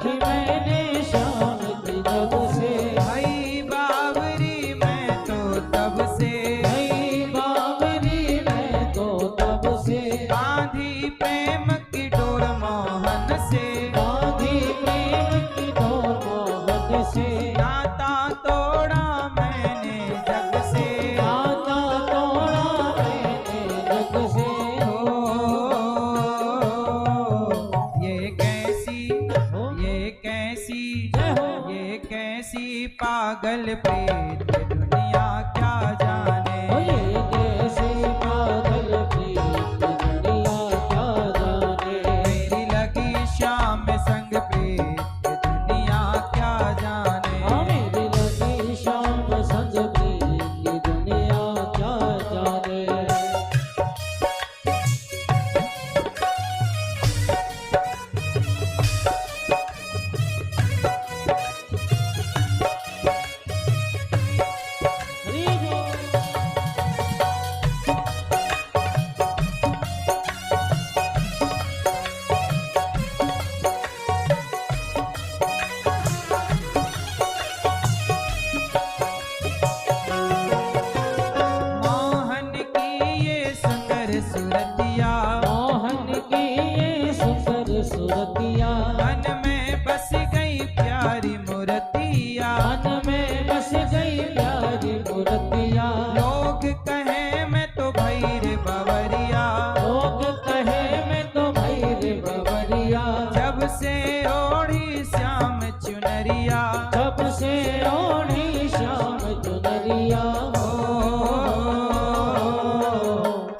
रखी मैंने श्याम की जब से। भाई बावरी मैं तो तब से, भाई बावरी मैं तो तब से। बांधी प्रेम की डोर मोहन से, बांधी प्रेम की डोर मोहन से। नाता तोड़ा मैंने जग से, नाता तोड़ा मैंने जग से। ये कैसी पागल प्रीत दुनिया क्या जाने। ये कैसी पागल प्रीत दुनिया क्या जाने। मेरी लगी श्याम संग प्रीत दुनिया क्या जाने। मेरी लगी श्याम संग प्रीत दुनिया क्या जाने। मोहन की ये सुंदर सूरतिया, मोहन की ये सुंदर सूरतिया। मन में बस गई प्यारी मूर्तिया। मन में बस गई प्यारी मूर्तिया। लोग कहे मैं तो भैर बावरिया, लोग कहे मैं तो भैर बावरिया। जब से ओढ़ी श्याम चुनरिया। जब से ओढ़ी श्याम चुनरिया।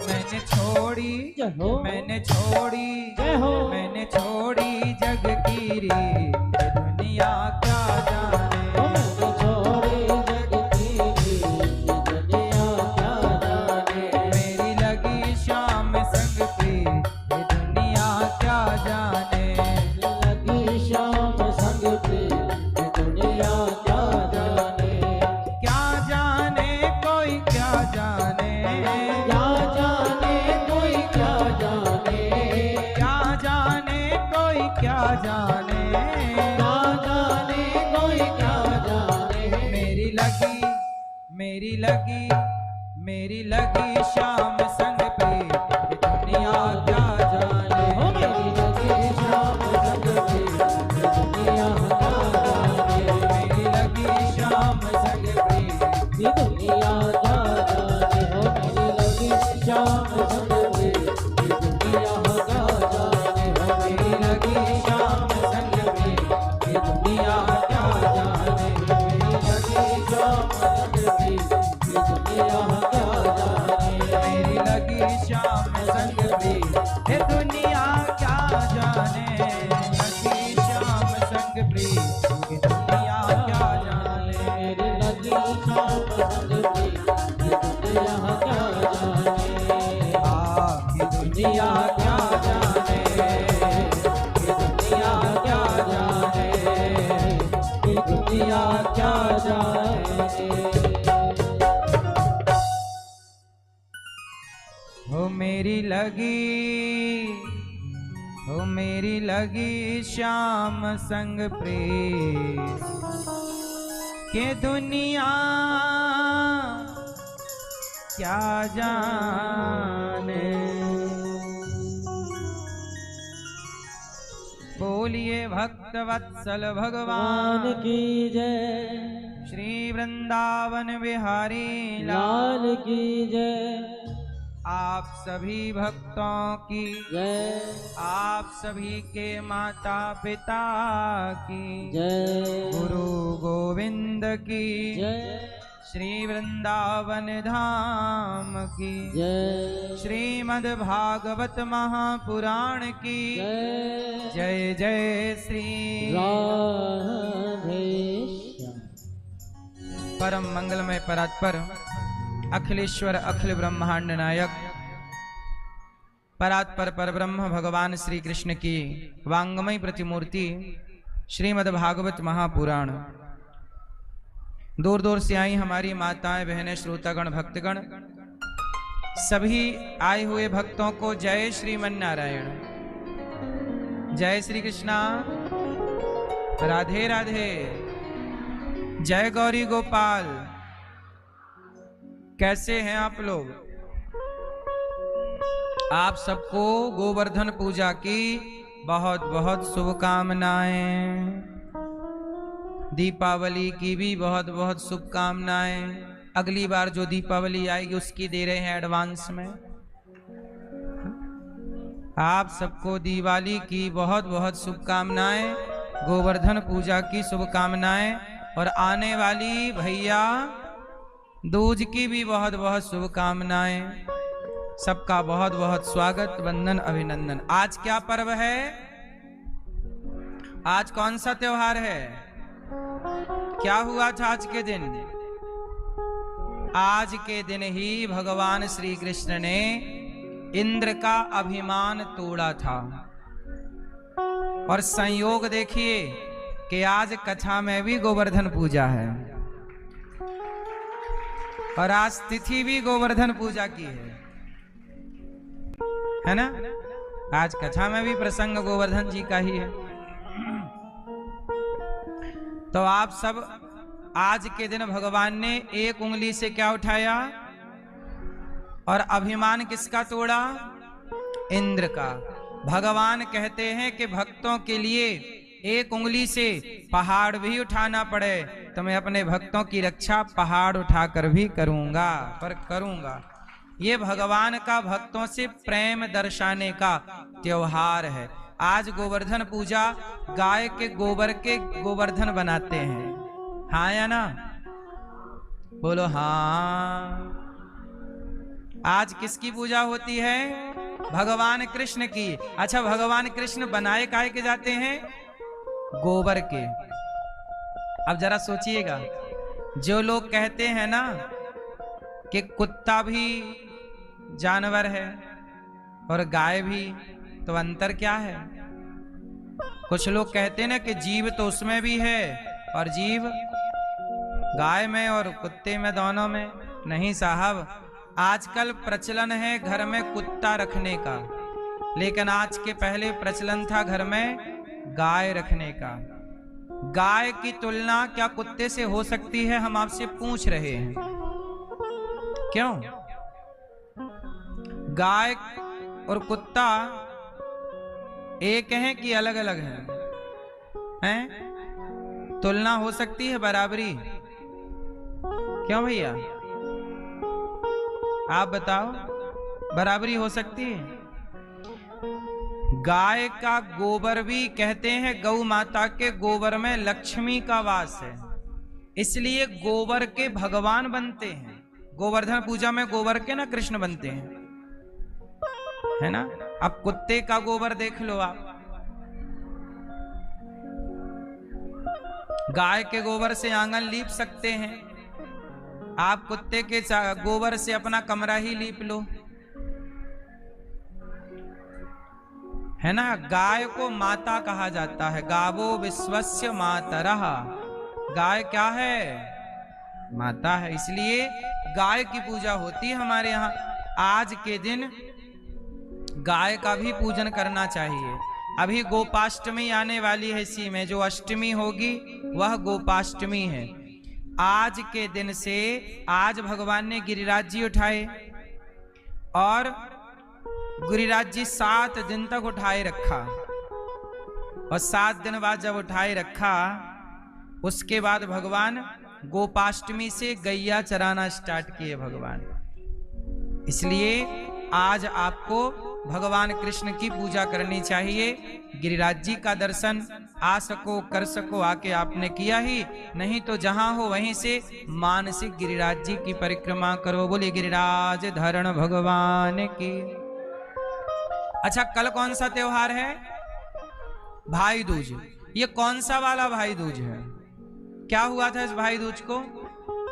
मैंने छोड़ी, जय हो मैंने छोड़ी, जय हो। मैंने छोड़ी जग की रीत दुनिया क्या जाने। मैंने छोड़ी जग की रीत दुनिया क्या जाने। मेरी लगी श्याम संग प्रीत दुनिया क्या जाने। लगी श्याम संग प्रीत दुनिया क्या जाने। क्या जाने कोई क्या जाने। क्या जाने कोई क्या जाने। क्या जाने कोई क्या जाने। क्या जाने कोई क्या जाने। मेरी लगी, मेरी लगी, मेरी लगी श्याम संग प्रीत दुनिया क्या जाने। हो मेरी लगी श्याम संग प्रीत दुनिया क्या जाने। मेरी लगी श्याम संग प्रीत ये दुनिया क्या जाने। हो मेरी लगी श्याम संग प्रीत दुनिया क्या जाने। हो मेरी लगी श्याम संग प्रीत दुनिया क्या जाने। मेरी लगी श्याम संग प्रीत दुनिया क्या जाने। मेरी लगी श्याम संग प्रीत ये दुनिया क्या जाने। लगी श्याम संग प्रीत ये दुनिया क्या जाने। मेरी लगी श्याम संग प्रीत दुनिया क्या जाने। ये दुनिया क्या जाने। ये दुनिया क्या जाने। ये दुनिया क्या जाने। हो मेरी लगी, हो मेरी लगी श्याम संग प्रीत के दुनिया क्या जाने। बोलिए भक्त वत्सल भगवान की जय। श्री वृंदावन बिहारी लाल की जय। आप सभी भक्तों की जय। आप सभी के माता पिता की जय। गुरु गोविंद की जय। श्री वृंदावन धाम की जय। श्रीमद् भागवत महापुराण की जय। जय जय श्री राधे श्याम। परम मंगलमय परात्पर अखिलेश्वर अखिल ब्रह्मांड नायक परात्पर परब्रह्म भगवान श्री कृष्ण की वांगमय प्रतिमूर्ति श्रीमद् भागवत महापुराण। दूर दूर से आई हमारी माताएं बहनें श्रोतागण भक्तगण सभी आए हुए भक्तों को जय श्रीमन नारायण। जय श्री कृष्णा। राधे राधे। जय गौरी गोपाल। कैसे हैं आप लोग? आप सबको गोवर्धन पूजा की बहुत बहुत शुभकामनाएं। दीपावली की भी बहुत बहुत शुभकामनाएं। अगली बार जो दीपावली आएगी उसकी दे रहे हैं एडवांस में। आप सबको दिवाली की बहुत बहुत शुभकामनाएं, गोवर्धन पूजा की शुभकामनाएं, और आने वाली भैया दूज की भी बहुत बहुत शुभकामनाएं। सबका बहुत बहुत स्वागत, वंदन, अभिनंदन। आज क्या पर्व है? आज कौन सा त्योहार है? क्या हुआ था आज के दिन? आज के दिन ही भगवान श्री कृष्ण ने इंद्र का अभिमान तोड़ा था। और संयोग देखिए कि आज कथा में भी गोवर्धन पूजा है, और आज तिथि भी गोवर्धन पूजा की है ना? आज कथा में भी प्रसंग गोवर्धन जी का ही है। तो आप सब आज के दिन भगवान ने एक उंगली से क्या उठाया और अभिमान किसका तोड़ा? इंद्र का। भगवान कहते हैं कि भक्तों के लिए एक उंगली से पहाड़ भी उठाना पड़े तो मैं अपने भक्तों की रक्षा पहाड़ उठाकर भी करूंगा, पर करूंगा। ये भगवान का भक्तों से प्रेम दर्शाने का त्योहार है। आज गोवर्धन पूजा गाय के गोबर के गोवर्धन बनाते हैं, हाँ या ना? बोलो हाँ। आज किसकी पूजा होती है? भगवान कृष्ण की। अच्छा, भगवान कृष्ण बनाए काहे के जाते हैं? गोबर के। अब जरा सोचिएगा, जो लोग कहते हैं ना कि कुत्ता भी जानवर है और गाय भी, तो अंतर क्या है? कुछ लोग कहते हैं ना कि जीव तो उसमें भी है और जीव गाय में और कुत्ते में, दोनों में। नहीं साहब, आजकल प्रचलन है घर में कुत्ता रखने का, लेकिन आज के पहले प्रचलन था घर में गाय रखने का। गाय की तुलना क्या कुत्ते से हो सकती है? हम आपसे पूछ रहे हैं। क्यों? गाय और कुत्ता एक हैं कि अलग अलग हैं? तुलना हो सकती है, बराबरी? क्यों भैया, आप बताओ, बराबरी हो सकती है? गाय का गोबर भी कहते हैं गौ माता के गोबर में लक्ष्मी का वास है, इसलिए गोबर के भगवान बनते हैं। गोवर्धन पूजा में गोबर के ना कृष्ण बनते हैं, है ना? अब कुत्ते का गोबर देख लो आप, गाय के गोबर से आंगन लीप सकते हैं आप, कुत्ते के गोबर से अपना कमरा ही लीप लो, है ना? गाय को माता कहा जाता है। गावो विश्वस्य मातरः। गाय क्या है? माता है, इसलिए गाय की पूजा होती है हमारे यहाँ। आज के दिन गाय का भी पूजन करना चाहिए। अभी गोपाष्टमी आने वाली है, इसी में जो अष्टमी होगी वह गोपाष्टमी है। आज के दिन से, आज भगवान ने गिरिराज जी उठाए और गिरिराज जी 7 दिन तक उठाए रखा, और 7 दिन बाद जब उठाए रखा उसके बाद भगवान गोपाष्टमी से गैया चराना स्टार्ट किए भगवान। इसलिए आज आपको भगवान कृष्ण की पूजा करनी चाहिए। गिरिराज जी का दर्शन आ सको कर सको आके आपने किया ही, नहीं तो जहां हो वहीं से मानसिक गिरिराज जी की परिक्रमा करो। बोले गिरिराज धरण भगवान की। अच्छा, कल कौन सा त्योहार है? भाई दूज। ये कौन सा वाला भाई दूज है? क्या हुआ था इस भाई दूज को?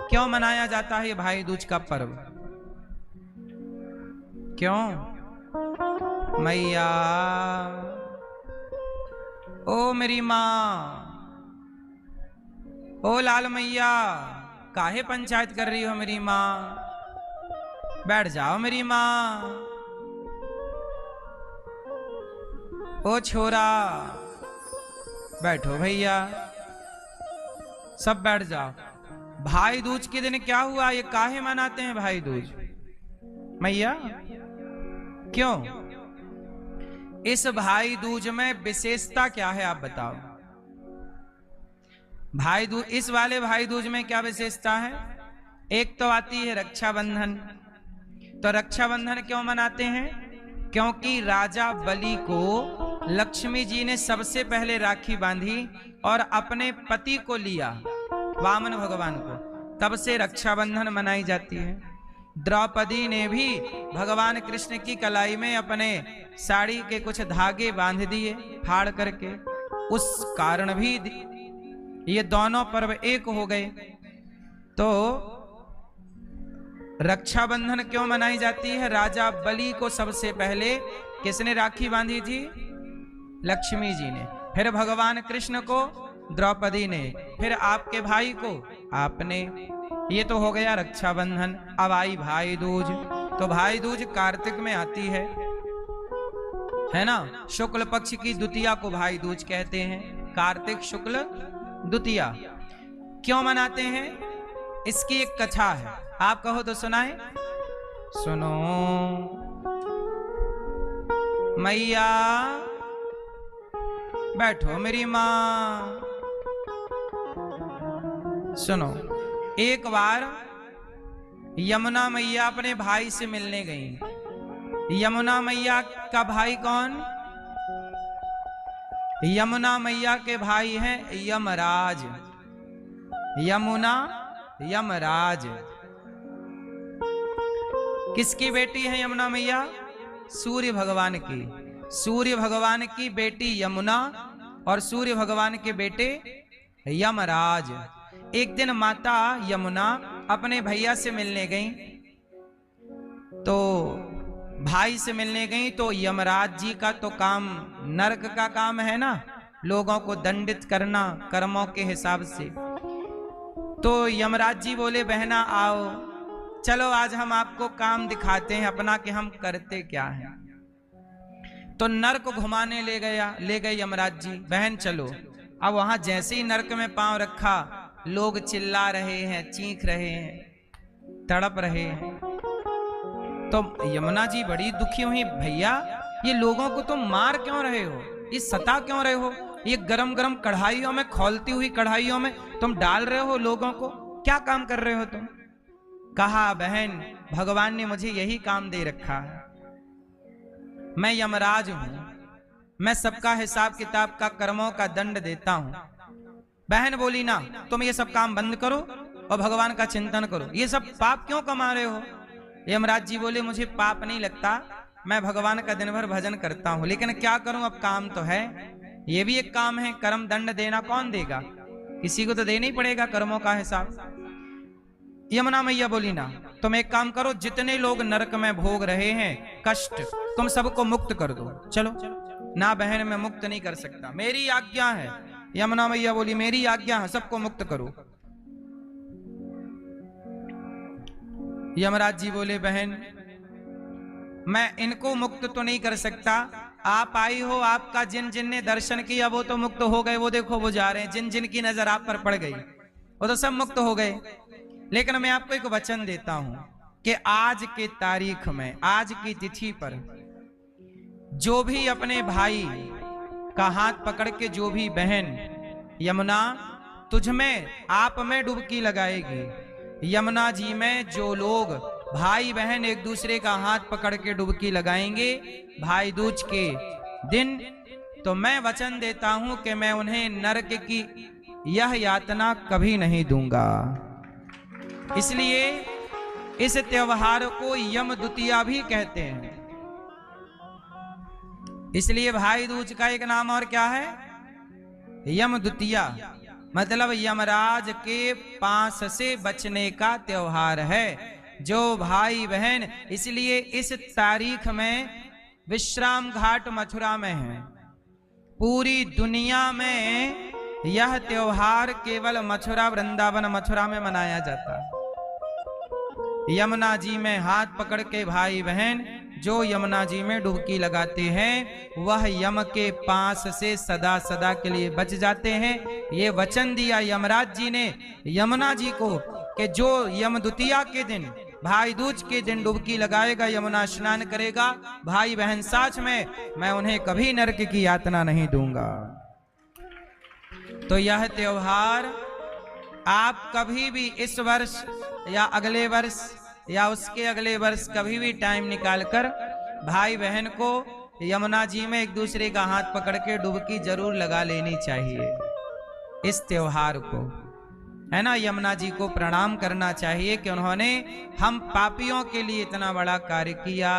क्यों मनाया जाता है ये भाई दूज का पर्व? क्यों? मैया, ओ मेरी माँ, ओ लाल मैया, काहे पंचायत कर रही हो मेरी माँ? बैठ जाओ मेरी माँ। ओ छोरा, बैठो भैया, सब बैठ जाओ। भाई दूज के दिन क्या हुआ, ये काहे मनाते हैं भाई दूज मैया, क्यों? इस भाई दूज में विशेषता क्या है आप बताओ। भाई दूज, इस वाले भाई दूज में क्या विशेषता है? एक तो आती है रक्षाबंधन। तो रक्षाबंधन क्यों मनाते हैं? क्योंकि राजा बलि को लक्ष्मी जी ने सबसे पहले राखी बांधी और अपने पति को लिया, वामन भगवान को, तब से रक्षाबंधन मनाई जाती है। द्रौपदी ने भी भगवान कृष्ण की कलाई में अपने साड़ी के कुछ धागे बांध दिए फाड़ करके, उस कारण भी ये दोनों पर्व एक हो गए। तो रक्षाबंधन क्यों मनाई जाती है? राजा बलि को सबसे पहले किसने राखी बांधी थी? लक्ष्मी जी ने। फिर भगवान कृष्ण को द्रौपदी ने, फिर आपके भाई को आपने। ये तो हो गया रक्षाबंधन। अब आई भाई दूज। तो भाई दूज कार्तिक में आती है ना। शुक्ल पक्ष की द्वितीया को भाई दूज कहते हैं, कार्तिक शुक्ल द्वितीया। क्यों मनाते हैं? इसकी एक कथा है, आप कहो तो सुनाए। सुनो मैया, बैठो मेरी मां, सुनो। एक बार यमुना मैया अपने भाई से मिलने गई। यमुना मैया का भाई कौन? यमुना मैया के भाई हैं यमराज। यमुना यमराज किसकी बेटी है यमुना मैया? सूर्य भगवान की। सूर्य भगवान की बेटी यमुना और सूर्य भगवान के बेटे यमराज। एक दिन माता यमुना अपने भैया से मिलने गई, तो भाई से मिलने गई। तो यमराज जी का तो काम नरक का काम है ना, लोगों को दंडित करना कर्मों के हिसाब से। तो यमराज जी बोले बहना आओ, चलो आज हम आपको काम दिखाते हैं अपना कि हम करते क्या हैं। तो नरक घुमाने ले गए यमराज जी। बहन चलो। अब वहां जैसे ही नरक में पांव रखा, लोग चिल्ला रहे हैं, चीख रहे हैं, तड़प रहे हैं। तो यमुना जी बड़ी दुखी हुई, भैया ये लोगों को तुम मार क्यों रहे हो, ये सता क्यों रहे हो, ये गरम गरम कढ़ाइयों में, खौलती हुई कढ़ाइयों में तुम डाल रहे हो लोगों को, क्या काम कर रहे हो तुम? कहा बहन भगवान ने मुझे यही काम दे रखा है, मैं यमराज हूं, मैं सबका हिसाब किताब का कर्मों का दंड देता हूं। बहन बोली ना, तुम ये सब काम बंद करो और भगवान का चिंतन करो, ये सब पाप क्यों कमा रहे हो? यमराज जी बोले मुझे पाप नहीं लगता, मैं भगवान का दिन भर भजन करता हूं, लेकिन क्या करूं, अब काम तो है, ये भी एक काम है, कर्म दंड देना कौन देगा, किसी को तो देना ही पड़ेगा कर्मों का हिसाब। यमुना मैया बोली ना, तुम एक काम करो, जितने लोग नरक में भोग रहे हैं कष्ट, तुम सबको मुक्त कर दो। चलो ना बहन मैं मुक्त नहीं कर सकता, मेरी आज्ञा है। यमुना मैया बोली मेरी आज्ञा है, सबको मुक्त करो। यमराज जी बोले बहन मैं इनको मुक्त तो नहीं कर सकता, आप आई हो, आपका जिन जिन ने दर्शन किया वो तो मुक्त हो गए, वो देखो वो जा रहे हैं, जिन जिन की नजर आप पर पड़ गई वो तो सब मुक्त हो गए। लेकिन मैं आपको एक वचन देता हूं कि आज के तारीख में, आज की तिथि पर जो भी अपने भाई का हाथ पकड़ के, जो भी बहन यमुना तुझ में आप में डुबकी लगाएगी, यमुना जी में जो लोग भाई बहन एक दूसरे का हाथ पकड़ के डुबकी लगाएंगे भाई दूज के दिन, तो मैं वचन देता हूं कि मैं उन्हें नरक की यह यातना कभी नहीं दूंगा। इसलिए इस त्योहार को यम द्वितीया भी कहते हैं। इसलिए भाई दूज का एक नाम और क्या है, यम द्वितीया, मतलब यमराज के पास से बचने का त्योहार है जो भाई बहन। इसलिए इस तारीख में विश्राम घाट मथुरा में है, पूरी दुनिया में यह त्योहार केवल मथुरा, वृंदावन मथुरा में मनाया जाता है। यमुना जी में हाथ पकड़ के भाई बहन जो यमुना जी में डुबकी लगाते हैं वह यम के पास से सदा सदा के लिए बच जाते हैं। ये वचन दिया यमराज जी ने यमुना जी को कि जो यम द्वितीया के दिन, भाई दूज के दिन डुबकी लगाएगा, यमुना स्नान करेगा, भाई बहन साथ में, मैं उन्हें कभी नरक की यातना नहीं दूंगा। तो यह त्योहार आप कभी भी इस वर्ष या अगले वर्ष या उसके अगले वर्ष कभी भी टाइम निकालकर भाई बहन को यमुना जी में एक दूसरे का हाथ पकड़ के डुबकी जरूर लगा लेनी चाहिए। इस त्योहार को, है ना, यमुना जी को प्रणाम करना चाहिए कि उन्होंने हम पापियों के लिए इतना बड़ा कार्य किया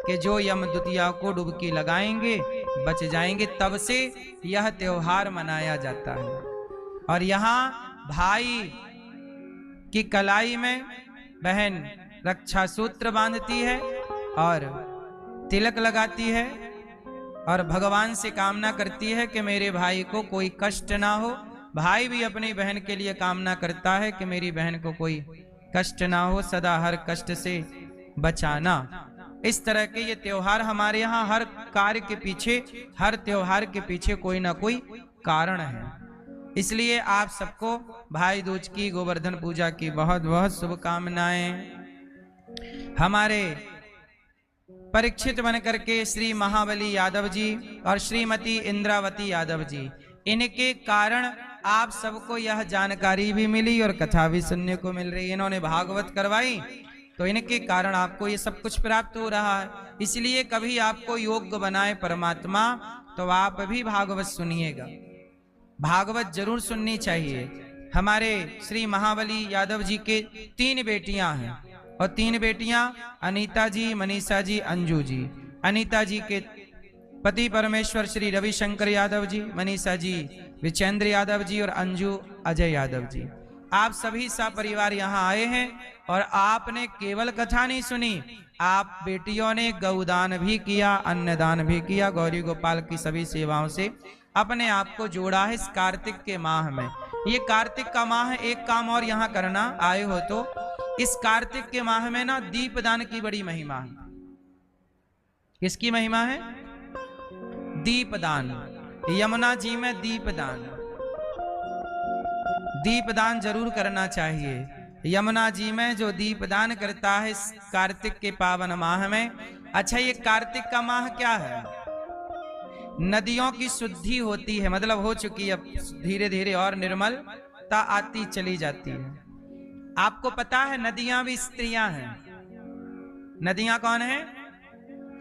कि जो यम द्वितीया को डुबकी लगाएंगे बच जाएंगे। तब से यह त्योहार मनाया जाता है। और यहाँ भाई की कलाई में बहन रक्षा सूत्र बांधती है और तिलक लगाती है और भगवान से कामना करती है कि मेरे भाई को कोई कष्ट ना हो। भाई भी अपनी बहन के लिए कामना करता है कि मेरी बहन को कोई कष्ट ना हो, सदा हर कष्ट से बचाना। इस तरह के ये त्योहार हमारे यहाँ हर कार्य के पीछे, हर त्योहार के पीछे कोई ना कोई कारण है। इसलिए आप सबको भाई दूज की, गोवर्धन पूजा की बहुत बहुत शुभकामनाएं। हमारे परीक्षित बनकर के श्री महाबली यादव जी और श्रीमती इंद्रावती यादव जी, इनके कारण आप सबको यह जानकारी भी मिली और कथा भी सुनने को मिल रही है। इन्होंने भागवत करवाई तो इनके कारण आपको ये सब कुछ प्राप्त हो रहा है। इसलिए कभी आपको योग्य बनाए परमात्मा तो आप भी भागवत सुनिएगा, भागवत जरूर सुननी चाहिए। हमारे श्री महाबली यादव जी के 3 बेटियां हैं और 3 बेटियां अनीता जी, मनीषा जी, अंजू जी। अनीता जी के पति परमेश्वर श्री रविशंकर यादव जी, मनीषा जी विचेंद्र यादव जी और अंजू अजय यादव जी। आप सभी सपरिवार यहाँ आए हैं और आपने केवल कथा नहीं सुनी, आप बेटियों ने गौदान भी किया, अन्नदान भी किया, गौरी गोपाल की सभी सेवाओं से अपने आप को जोड़ा है। इस कार्तिक के माह में, ये कार्तिक का माह है, एक काम और यहाँ करना आए हो तो इस कार्तिक के माह में ना दीपदान की बड़ी महिमा है। किसकी महिमा है? दीपदान। यमुना जी में दीपदान, दीपदान जरूर करना चाहिए। यमुना जी में जो दीपदान करता है इस कार्तिक के पावन माह में। अच्छा, ये कार्तिक का माह क्या है? नदियों की शुद्धि होती है, मतलब हो चुकी है, अब धीरे धीरे और निर्मलता आती चली जाती है। आपको पता है नदियां भी स्त्रियां हैं। नदियां कौन है?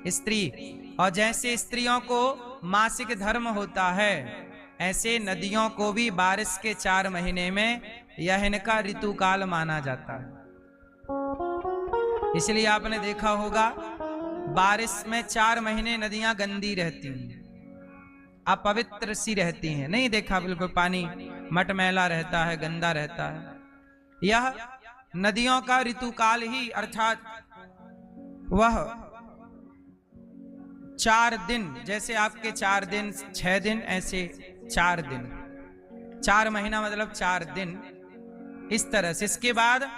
स्त्री। और जैसे स्त्रियों को मासिक धर्म होता है, ऐसे नदियों को भी बारिश के 4 महीने में यह इनका ऋतुकाल माना जाता है। इसलिए आपने देखा होगा बारिश में 4 महीने नदियां गंदी रहती हैं, अपवित्र सी रहती हैं। नहीं देखा? बिल्कुल पानी मटमैला रहता है, गंदा रहता है। यह नदियों का ऋतुकाल ही, अर्थात वह 4 दिन, जैसे आपके 4 दिन 6 दिन, ऐसे 4 दिन, 4 महीना मतलब 4 दिन, इस तरह से। इसके बाद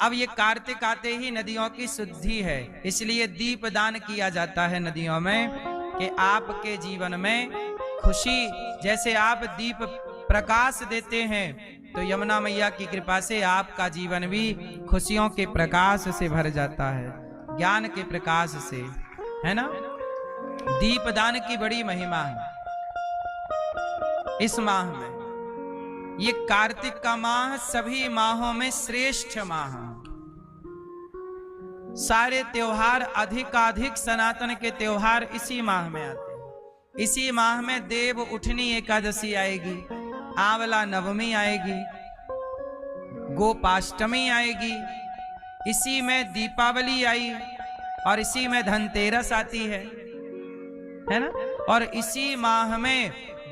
अब ये कार्तिक आते ही नदियों की शुद्धि है, इसलिए दीपदान किया जाता है नदियों में कि आपके जीवन में खुशी, जैसे आप दीप प्रकाश देते हैं तो यमुना मैया की कृपा से आपका जीवन भी खुशियों के प्रकाश से भर जाता है, ज्ञान के प्रकाश से, है ना। दीपदान की बड़ी महिमा है इस माह में। ये कार्तिक का माह सभी माहों में श्रेष्ठ माह। सारे त्योहार, अधिकाधिक सनातन के त्योहार इसी माह में आते हैं। इसी माह में देव उठनी एकादशी आएगी, आंवला नवमी आएगी, गोपाष्टमी आएगी, इसी में दीपावली आई और इसी में धनतेरस आती है ना। और इसी माह में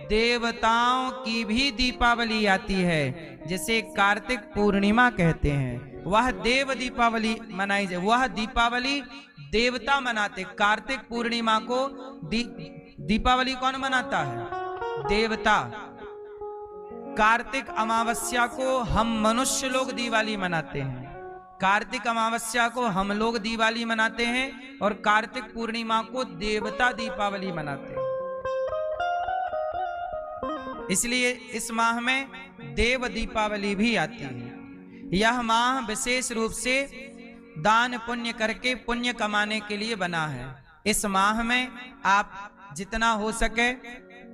देवताओं की भी दीपावली आती है, जिसे कार्तिक पूर्णिमा कहते हैं। वह देव दीपावली मनाई जाए, वह दीपावली देवता मनाते। कार्तिक पूर्णिमा को दीपावली कौन मनाता है? देवता। कार्तिक अमावस्या को हम मनुष्य लोग दिवाली मनाते हैं। कार्तिक अमावस्या को हम लोग दिवाली मनाते हैं और कार्तिक पूर्णिमा को देवता दीपावली मनाते हैं। इसलिए इस माह में देव दीपावली भी आती है। यह माह विशेष रूप से दान पुण्य करके पुण्य कमाने के लिए बना है। इस माह में आप जितना हो सके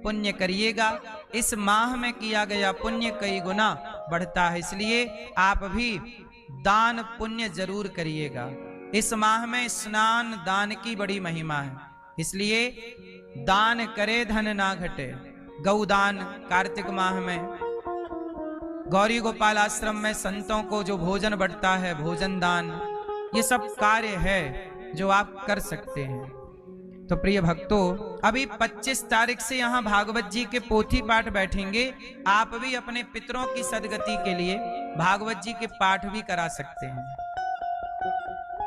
पुण्य करिएगा। इस माह में किया गया पुण्य कई गुना बढ़ता है, इसलिए आप भी दान पुण्य जरूर करिएगा। इस माह में स्नान दान की बड़ी महिमा है, इसलिए दान करे धन ना घटे। गौदान कार्तिक माह में, गौरी गोपाल आश्रम में संतों को जो भोजन बढ़ता है, भोजन दान, ये सब कार्य है जो आप कर सकते हैं। तो प्रिय भक्तों, अभी 25 तारीख से यहाँ भागवत जी के पोथी पाठ बैठेंगे। आप भी अपने पितरों की सदगति के लिए भागवत जी के पाठ भी करा सकते हैं।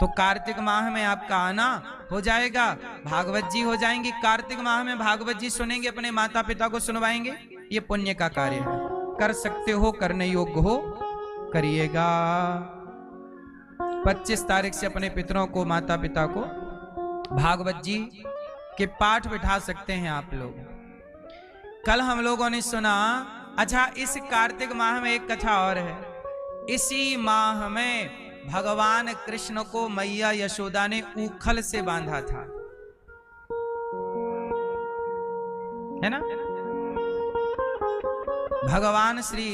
तो कार्तिक माह में आपका आना हो जाएगा, भागवत जी हो जाएंगी। कार्तिक माह में भागवत जी सुनेंगे, अपने माता पिता को सुनवाएंगे। ये पुण्य का कार्य है, कर सकते हो, करने योग्य हो, करिएगा। 25 तारीख से अपने पितरों को, माता पिता को भागवत जी के पाठ बिठा सकते हैं आप लोग। कल हम लोगों ने सुना, अच्छा इस कार्तिक माह में एक कथा और है। इसी माह में भगवान कृष्ण को मैया यशोदा ने ऊखल से बांधा था, है ना। भगवान श्री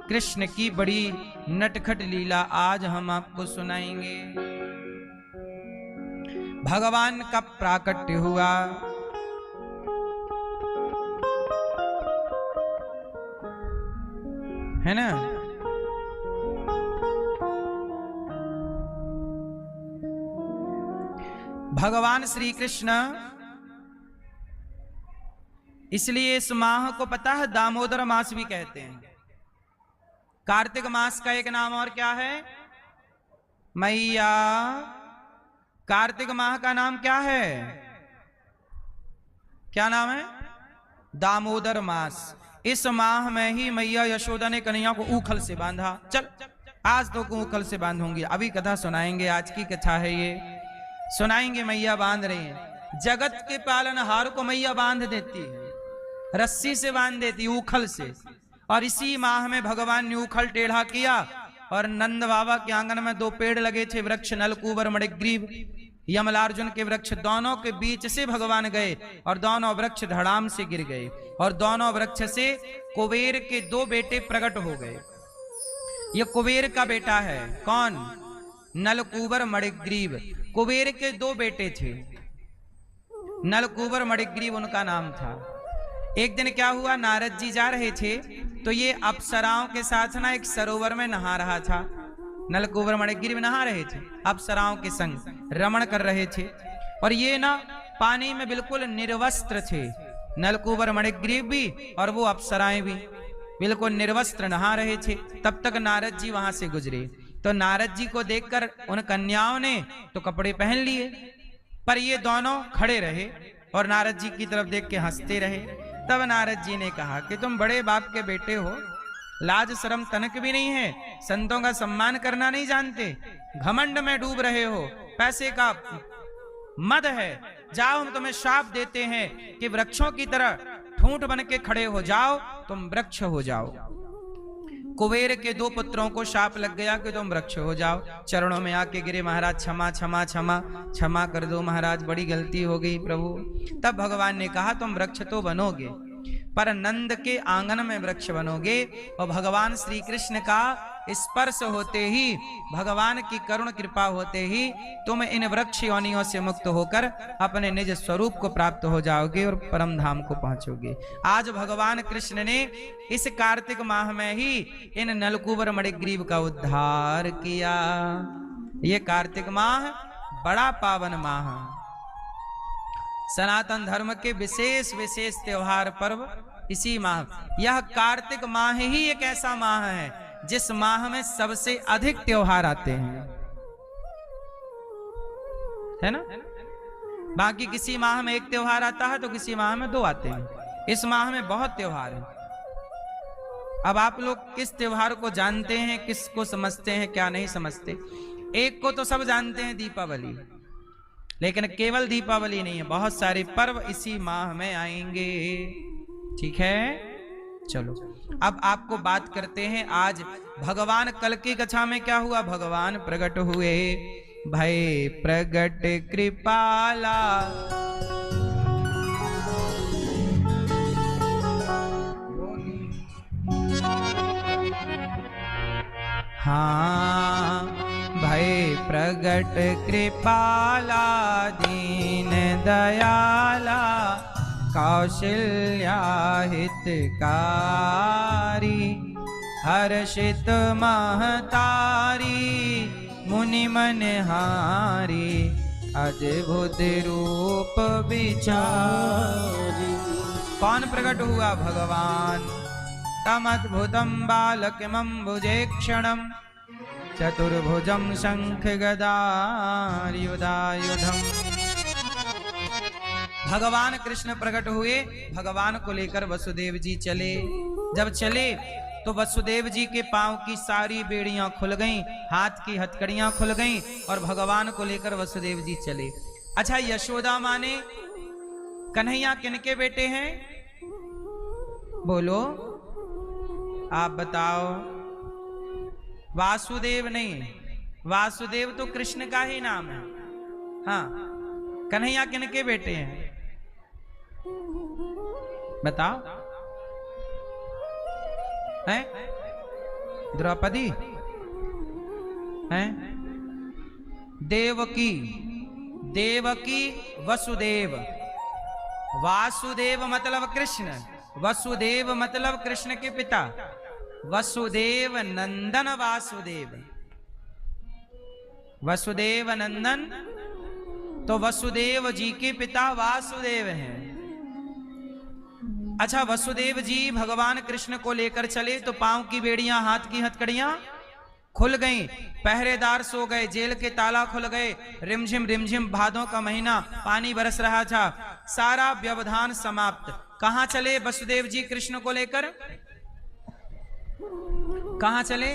कृष्ण की बड़ी नटखट लीला आज हम आपको सुनाएंगे। भगवान का प्राकट्य हुआ, है ना। भगवान श्री कृष्ण, इसलिए इस माह को पता है दामोदर मास भी कहते हैं। कार्तिक मास का एक नाम और क्या है? मैया। कार्तिक माह का नाम क्या है? क्या नाम है? दामोदर मास। इस माह में ही मैया यशोदा ने कन्हैया को ऊखल से बांधा। चल आज तो ऊखल से बांधूंगी। अभी कथा सुनाएंगे, आज की कथा है ये, सुनाएंगे। मैया बांध रही है, जगत के पालनहार को मैया बांध देती है, रस्सी से बांध देती, ऊखल से। और इसी माह में भगवान ने ऊखल टेढ़ा किया और नंद बाबा के आंगन में 2 पेड़ लगे थे, वृक्ष नलकूबर मणिग्रीव, यमलार्जुन के वृक्ष, दोनों के बीच से भगवान गए और दोनों वृक्ष धड़ाम से गिर गए और दोनों वृक्ष से कुबेर के 2 बेटे प्रकट हो गए। ये कुबेर का बेटा है, कौन? नलकूबर मणिग्रीव। कुबेर के 2 बेटे थे, नलकूबर मणिग्रीव उनका नाम था। एक दिन क्या हुआ, नारद जी जा रहे थे तो ये अप्सराओं के साथ ना एक सरोवर में नहा रहा था। नलकूबर मणिग्रीव नहा रहे थे, अप्सराओं के संग रमण कर रहे थे। और ये ना पानी में बिल्कुल निर्वस्त्र थे, नलकूबर मणिग्रीव भी और वो अप्सराएं भी बिल्कुल निर्वस्त्र नहा रहे थे। तब तक नारद जी वहां से गुजरे, तो नारद जी को देखकर उन कन्याओं ने तो कपड़े पहन लिए, पर ये दोनों खड़े रहे और नारद जी की तरफ देख के हंसते रहे। तब नारद जी ने कहा कि तुम बड़े बाप के बेटे हो, लाज शर्म तनक भी नहीं है, संतों का सम्मान करना नहीं जानते, घमंड में डूब रहे हो, पैसे का मद है। जाओ, हम तुम्हें शाप देते हैं कि वृक्षों की तरह ठूंठ बन के खड़े हो जाओ, तुम वृक्ष हो जाओ। कुबेर के 2 पुत्रों को शाप लग गया कि तुम वृक्ष हो जाओ। चरणों में आके गिरे, महाराज क्षमा क्षमा क्षमा क्षमा कर दो महाराज, बड़ी गलती हो गई प्रभु। तब भगवान ने कहा तुम वृक्ष तो बनोगे, पर नंद के आंगन में वृक्ष बनोगे। और भगवान श्री कृष्ण का स्पर्श होते ही, भगवान की करुण कृपा होते ही तुम इन वृक्ष योनियों से मुक्त होकर अपने निज स्वरूप को प्राप्त हो जाओगे और परम धाम को पहुंचोगे। आज भगवान कृष्ण ने इस कार्तिक माह में ही इन नलकूबर मणिग्रीव का उद्धार किया। ये कार्तिक माह बड़ा पावन माह, सनातन धर्म के विशेष विशेष त्योहार पर्व इसी माह। यह कार्तिक माह ही एक ऐसा माह है जिस माह में सबसे अधिक त्योहार आते हैं, है ना। बाकी किसी माह में एक त्योहार आता है तो किसी माह में 2 आते हैं। इस माह में बहुत त्योहार है। अब आप लोग किस त्योहार को जानते हैं, किसको समझते हैं, क्या नहीं समझते। एक को तो सब जानते हैं, दीपावली, लेकिन केवल दीपावली नहीं है, बहुत सारे पर्व इसी माह में आएंगे। ठीक है, चलो अब आपको बात करते हैं। आज भगवान कल की कथा में क्या हुआ, भगवान प्रकट हुए, भय प्रगट कृपाला। हाँ, भय प्रगट कृपाला, दीन दयाला, कौशल्या हितकारी, हर्षित महतारी, मुनि मनहारी, अद्भुत रूप विचारी। कौन प्रकट हुआ, भगवान। तमद्भुतं बालकमम्बुजेक्षणं, चतुर्भुजं शंख गदायुधायुधम्। भगवान कृष्ण प्रकट हुए, भगवान को लेकर वसुदेव जी चले। जब चले तो वसुदेव जी के पांव की सारी बेड़ियां खुल गईं, हाथ की हथकड़ियां खुल गईं, और भगवान को लेकर वसुदेव जी चले। अच्छा, यशोदा माँ ने, कन्हैया किनके बेटे हैं, बोलो आप बताओ। वासुदेव नहीं, वासुदेव तो कृष्ण का ही नाम है। हाँ, कन्हैया किनके बेटे हैं, बताओ। हैं, द्रौपदी हैं, देवकी, देवकी वसुदेव। वासुदेव मतलब कृष्ण, वसुदेव मतलब कृष्ण के पिता, वसुदेव नंदन वासुदेव, वसुदेव नंदन, तो वसुदेव जी के पिता वासुदेव हैं। अच्छा, वसुदेव जी भगवान कृष्ण को लेकर चले तो पांव की बेड़ियां, हाथ की हथकड़ियां खुल गईं, पहरेदार सो गए, जेल के ताला खुल गए, रिमझिम रिमझिम भादों का महीना, पानी बरस रहा था, सारा व्यवधान समाप्त। कहां चले वसुदेव जी कृष्ण को लेकर, कहां चले,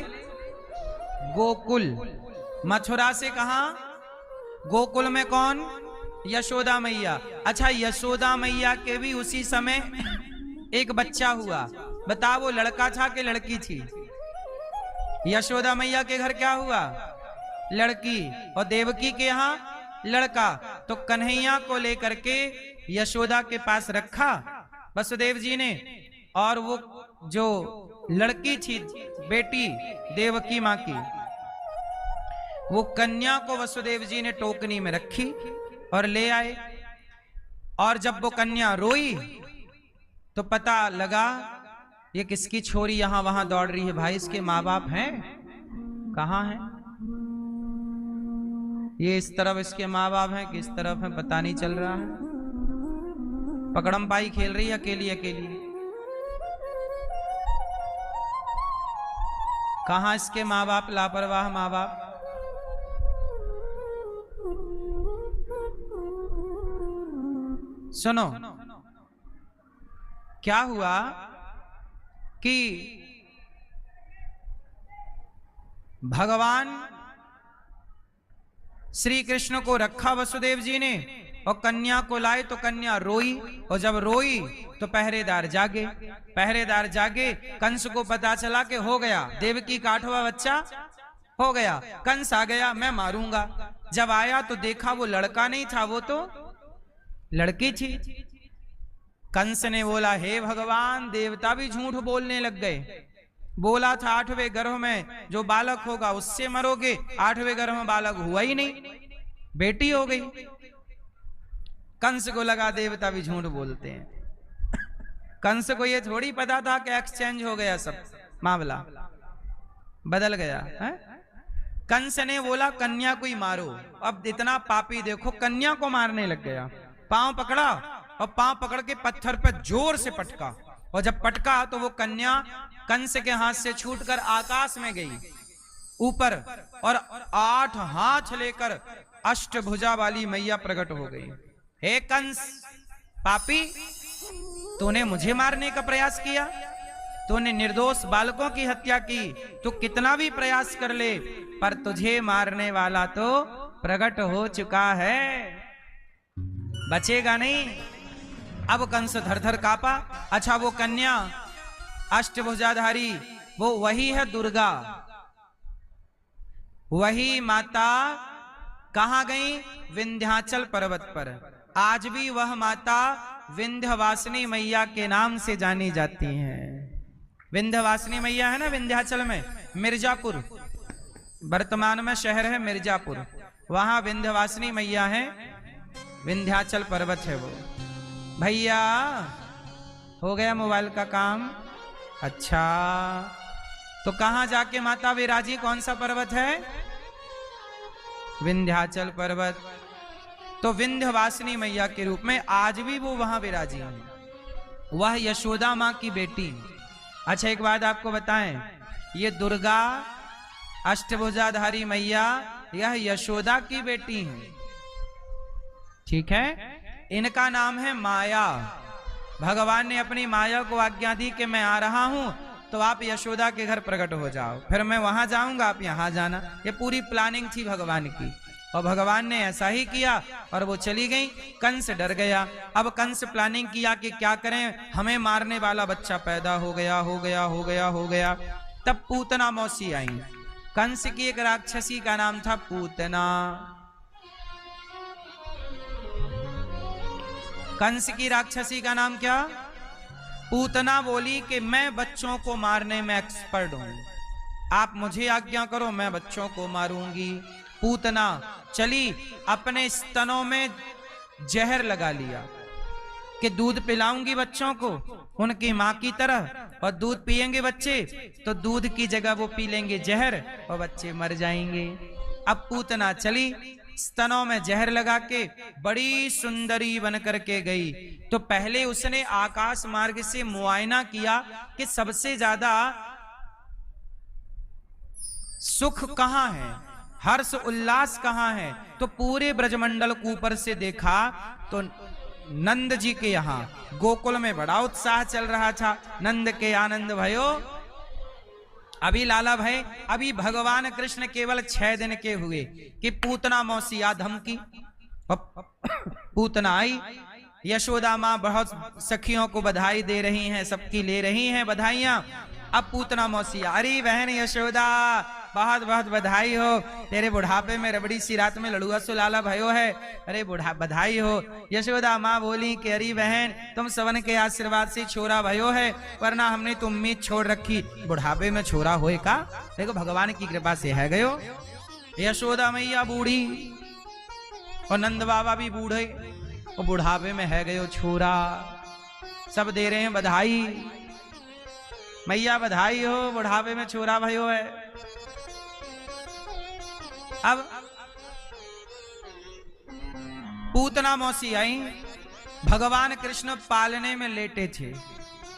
गोकुल। मथुरा से कहां, गोकुल में कौन, यशोदा मैया। अच्छा, यशोदा मैया के भी उसी समय एक बच्चा हुआ, बताओ वो लड़का था कि लड़की थी। यशोदा मैया के घर क्या हुआ, लड़की, और देवकी के यहाँ लड़का। तो कन्हैया को लेकर के यशोदा के पास रखा वसुदेव जी ने, और वो जो लड़की थी बेटी देवकी माँ की, वो कन्या को वसुदेव जी ने टोकनी में रखी और ले आए। और जब वो कन्या रोई तो पता लगा ये किसकी छोरी यहां वहां दौड़ रही है, भाई इसके माँ बाप हैं, कहाँ हैं, ये इस तरफ इसके माँ बाप हैं कि इस तरफ है, पता नहीं चल रहा है। पकड़म पाई खेल रही है अकेली अकेली, कहां इसके माँ बाप, लापरवाह माँ बाप। सुनो, क्या हुआ कि भगवान श्री कृष्ण को रखा वसुदेव जी ने, और कन्या को लाए तो कन्या रोई, और जब रोई तो पहरेदार जागे, पहरेदार जागे। कंस को पता चला कि हो गया, देवकी का 8वां बच्चा हो गया, कंस आ गया, मैं मारूंगा। जब आया तो देखा वो लड़का नहीं था, वो तो लड़की थी। कंस ने बोला, हे भगवान, देवता भी झूठ बोलने लग गए। बोला था 8वें गर्भ में जो बालक होगा उससे मरोगे, 8वें गर्भ में बालक हुआ ही नहीं, बेटी हो गई। कंस को लगा देवता भी झूठ बोलते हैं। कंस को ये थोड़ी पता था कि एक्सचेंज हो गया, सब मामला बदल गया है? कंस ने बोला कन्या को ही मारो। अब इतना पापी देखो, कन्या को मारने लग गया। पांव पकड़ा और पांव पकड़ के पत्थर पर जोर से पटका, और जब पटका तो वो कन्या कंस के हाथ से छूटकर आकाश में गई ऊपर, और 8 हाथ लेकर अष्टभुजा वाली मैया प्रकट हो गई। हे कंस पापी, तूने मुझे मारने का प्रयास किया, तूने निर्दोष बालकों की हत्या की, तू कितना भी प्रयास कर ले पर तुझे मारने वाला तो प्रकट हो चुका है, बचेगा नहीं। अब कंस थर थर कांपा। अच्छा वो कन्या अष्टभुजाधारी वो वही है दुर्गा, वही माता कहां गई? विंध्याचल पर्वत पर। आज भी वह माता विंध्यवासिनी मैया के नाम से जानी जाती हैं। विंध्यवासिनी मैया है ना विंध्याचल में, मिर्जापुर वर्तमान में शहर है मिर्जापुर, वहां विंध्यवासिनी मैया है, विंध्याचल पर्वत है वो। भैया हो गया मोबाइल का काम? अच्छा तो कहां जाके माता विराजी? कौन सा पर्वत है? विंध्याचल पर्वत। तो विंध्यवासिनी मैया के रूप में आज भी वो वहां विराजी है, वह यशोदा मां की बेटी। अच्छा एक बात आपको बताएं, ये दुर्गा अष्टभुजाधारी मैया यह यशोदा की बेटी है, ठीक है। इनका नाम है माया। भगवान ने अपनी माया को आज्ञा दी कि मैं आ रहा हूं तो आप यशोदा के घर प्रकट हो जाओ, फिर मैं वहां जाऊंगा, आप यहां जाना। ये पूरी प्लानिंग थी भगवान की और भगवान ने ऐसा ही किया और वो चली गई। कंस डर गया। अब कंस प्लानिंग किया कि क्या करें, हमें मारने वाला बच्चा पैदा हो गया। तब पूतना मौसी आई। कंस की एक राक्षसी का नाम था पूतना। कंस की राक्षसी का नाम क्या? पूतना बोली कि मैं बच्चों को मारने में एक्सपर्ट हूं, आप मुझे आज्ञा करो मैं बच्चों को मारूंगी। पूतना चली, अपने स्तनों में जहर लगा लिया कि दूध पिलाऊंगी बच्चों को उनकी मां की तरह, और दूध पिएंगे बच्चे तो दूध की जगह वो पी लेंगे जहर और बच्चे मर जाएंगे। अब पूतना चली, स्तनों में जहर लगा के बड़ी सुंदरी बन करके गई। तो पहले उसने आकाश मार्ग से मुआयना किया कि सबसे ज्यादा सुख कहां है, हर्ष उल्लास कहां है। तो पूरे ब्रजमंडल को ऊपर से देखा तो नंद जी के यहाँ गोकुल में बड़ा उत्साह चल रहा था। नंद के आनंद भयो अभी लाला भाई, अभी भगवान कृष्ण केवल 6 दिन के हुए कि पूतना मौसी आ धमकी। पूतना आई, यशोदा माँ बहुत सखियों को बधाई दे रही हैं, सबकी ले रही हैं बधाइयां। अब पूतना मौसी, अरे बहन यशोदा बहुत बहुत बधाई हो, तेरे बुढ़ापे में रबड़ी सी रात में लड़ुआ सुलाला भयो है, अरे बुढ़ा बधाई हो। यशोदा माँ बोली कि अरे बहन तुम सवन के आशीर्वाद से छोरा भयो है, वरना हमने तो उम्मीद छोड़ रखी बुढ़ापे में छोरा होए का। देखो भगवान की कृपा से है गयो। यशोदा मैया बूढ़ी और नंद बाबा भी बूढ़े और बुढ़ापे में है गयो छोरा, सब दे रहे हैं बधाई, मैया बधाई हो बुढ़ापे में छोरा भयो है। अब पूतना मौसी आई, भगवान कृष्ण पालने में लेटे थे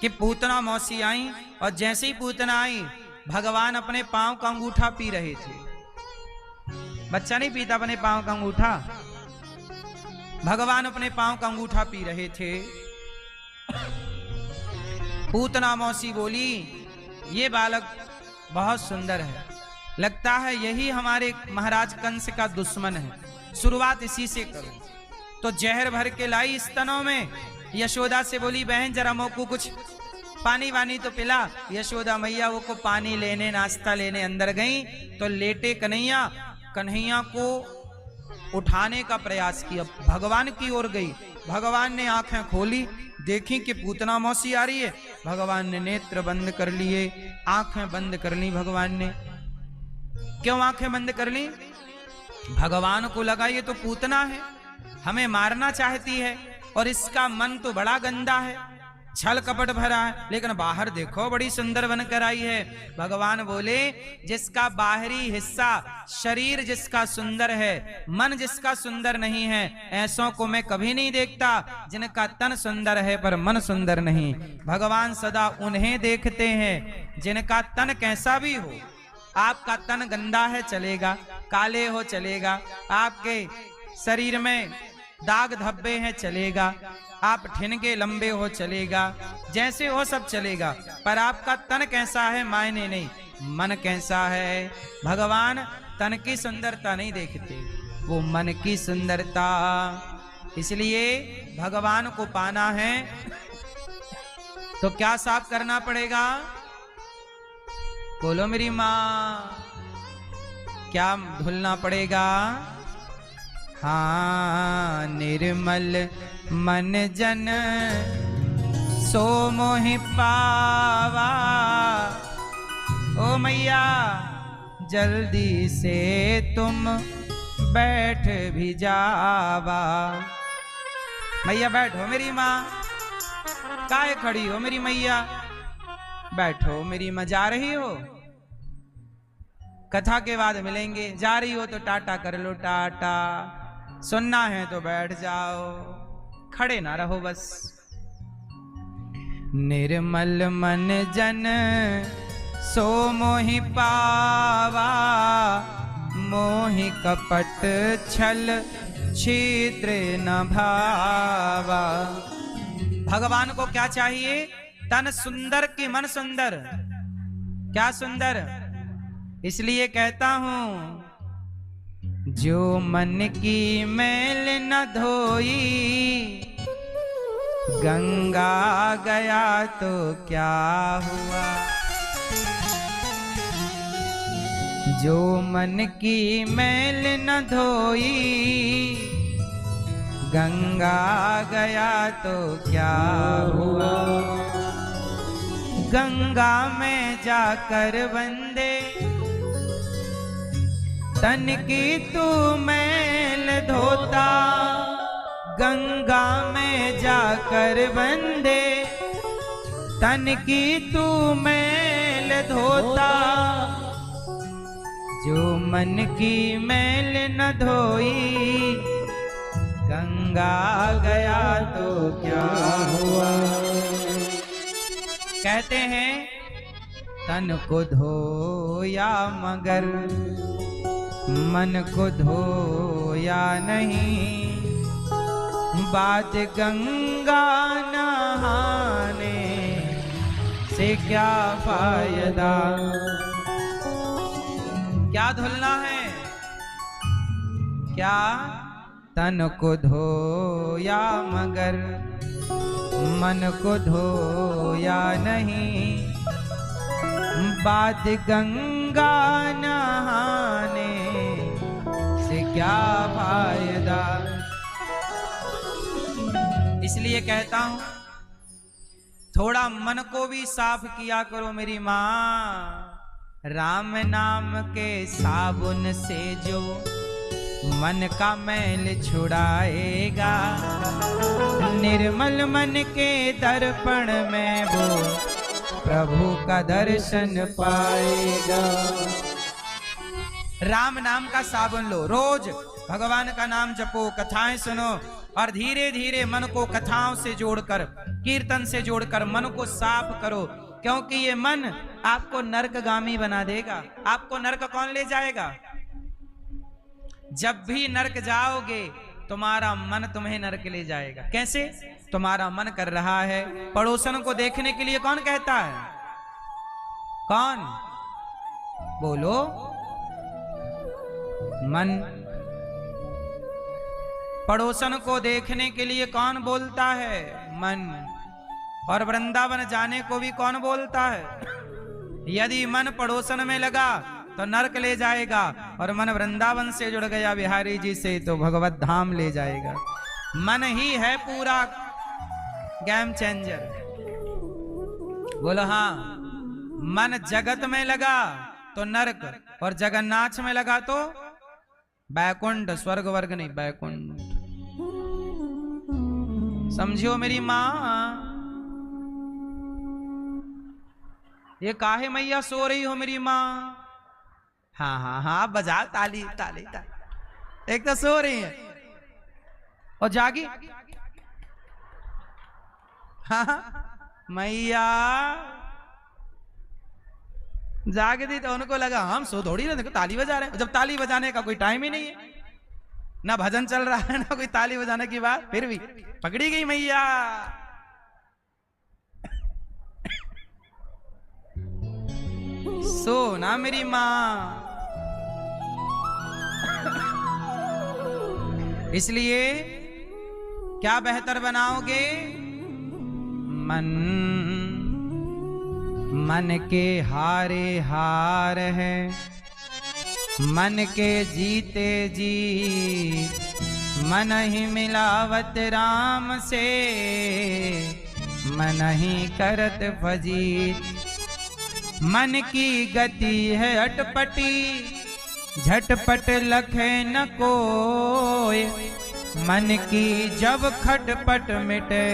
कि पूतना मौसी आई, और जैसे ही पूतना आई भगवान अपने पांव का अंगूठा पी रहे थे। बच्चा नहीं पीता अपने पांव का अंगूठा, भगवान अपने पांव का अंगूठा पी रहे थे। पूतना मौसी बोली ये बालक बहुत सुंदर है, लगता है यही हमारे महाराज कंस का दुश्मन है, शुरुआत इसी से करो। तो जहर भर के लाई स्तनों में, यशोदा से बोली बहन जरा मोको कुछ पानी वानी तो पिला। यशोदा मैया वो को पानी लेने नाश्ता लेने अंदर गई तो लेटे कन्हैया को उठाने का प्रयास किया, भगवान की ओर गई। भगवान ने आंखें खोली, देखी कि पूतना मौसी आ रही है, भगवान ने नेत्र बंद कर लिए, आंखें बंद कर ली भगवान ने। क्यों आंखें बंद कर ली? भगवान को लगा ये तो पूतना है, हमें मारना चाहती है, और इसका मन तो बड़ा गंदा है, छल कपट भरा है, लेकिन बाहर देखो बड़ी सुंदर बनकर आई है। भगवान बोले जिसका बाहरी हिस्सा शरीर जिसका सुंदर है, मन जिसका सुंदर नहीं है, ऐसों को मैं कभी नहीं देखता जिनका तन सुंदर है पर मन सुंदर नहीं। भगवान सदा उन्हें देखते हैं जिनका तन कैसा भी हो। आपका तन गंदा है चलेगा, काले हो चलेगा, आपके शरीर में दाग धब्बे हैं चलेगा, आप ठिनके लंबे हो चलेगा, जैसे हो सब चलेगा, पर आपका तन कैसा है मायने नहीं, मन कैसा है। भगवान तन की सुंदरता नहीं देखते, वो मन की सुंदरता। इसलिए भगवान को पाना है तो क्या साफ करना पड़ेगा? बोलो मेरी माँ, क्या धुलना पड़ेगा? हाँ, निर्मल मन जन सो मोहि पावा। ओ मैया जल्दी से तुम बैठ भी जावा। मैया बैठो मेरी माँ, काहे खड़ी हो मेरी मैया? बैठो मेरी माँ। जा रही हो? कथा के बाद मिलेंगे। जा रही हो तो टाटा कर लो, टाटा। सुनना है तो बैठ जाओ, खड़े ना रहो बस। निर्मल मन जन सो मोहि पावा, मोहि कपट छल छिद्र न भावा। भगवान को क्या चाहिए? तन सुंदर कि मन सुंदर? क्या सुंदर? इसलिए कहता हूं, जो मन की मैल न धोई, गंगा गया तो क्या हुआ। जो मन की मैल न धोई, गंगा गया तो क्या हुआ। गंगा में जाकर वंदे, तन की तू मैल धोता। गंगा में जाकर वंदे, तन की तू मैल धोता। जो मन की मैल न धोई, गंगा गया तो क्या हुआ। कहते हैं तन को धोया मगर मन को धोया नहीं। बात गंगा नहाने से क्या फायदा। क्या धुलना है? क्या? तन को धोया मगर मन को धोया नहीं। बात गंगा नहाने से क्या फायदा। इसलिए कहता हूं, थोड़ा मन को भी साफ किया करो मेरी माँ। राम नाम के साबुन से जो मन का मैल छुड़ाएगा, निर्मल मन के दर्पण में वो प्रभु का दर्शन पाएगा। राम नाम का साबुन लो, रोज भगवान का नाम जपो, कथाएं सुनो और धीरे धीरे मन को कथाओं से जोड़कर, कीर्तन से जोड़कर मन को साफ करो। क्योंकि ये मन आपको नरकगामी बना देगा। आपको नरक कौन ले जाएगा? जब भी नरक जाओगे तुम्हारा मन तुम्हें नरक ले जाएगा। कैसे? तुम्हारा मन कर रहा है पड़ोसन को देखने के लिए, कौन कहता है? कौन? बोलो। मन। पड़ोसन को देखने के लिए कौन बोलता है? मन। और वृंदावन जाने को भी कौन बोलता है? यदि मन पड़ोसन में लगा तो नरक ले जाएगा, और मन वृंदावन से जुड़ गया बिहारी जी से तो भगवत धाम ले जाएगा। मन ही है पूरा गेम चेंजर। बोलो हाँ। मन जगत में लगा तो नरक, और जगन्नाथ में लगा तो बैकुंठ। स्वर्ग वर्ग नहीं, बैकुंठ। समझियो मेरी माँ। ये काहे मैया सो रही हो मेरी माँ? हाँ हाँ हाँ, बजा ताली ताली ताली। एक तो सो रही है और जागी। हाँ मैया जाग दी तो उनको लगा हम सो थोड़ी ना, देखो ताली बजा रहे हैं। जब ताली बजाने का कोई टाइम ही नहीं है, ना भजन चल रहा है ना कोई ताली बजाने की बात, फिर भी पकड़ी गई मैया। सोना मेरी माँ। इसलिए क्या बेहतर बनाओगे? मन के हारे हार है, मन के जीते जीत, मन ही मिलावत राम से, मन ही करत फजीत। मन की गति है अटपटी, झटपट लखे न कोय, मन की जब खटपट मिटे,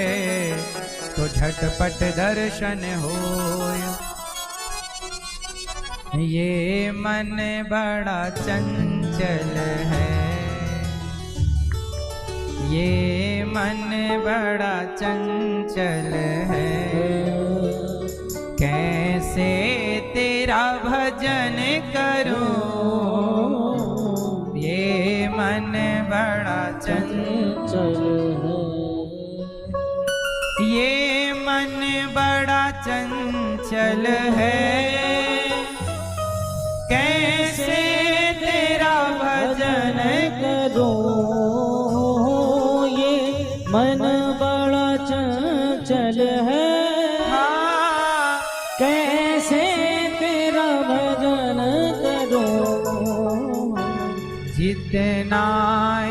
तो झटपट दर्शन होय। ये मन बड़ा चंचल है, ये मन बड़ा चंचल है, कैसे तेरा भजन करूं। ये मन बड़ा चंचल है, ये मन बड़ा चंचल है, कैसे तेरा भजन करूं। ये मन बड़ा चंचल है, हाँ, कैसे तेरा भजन करूं। जितना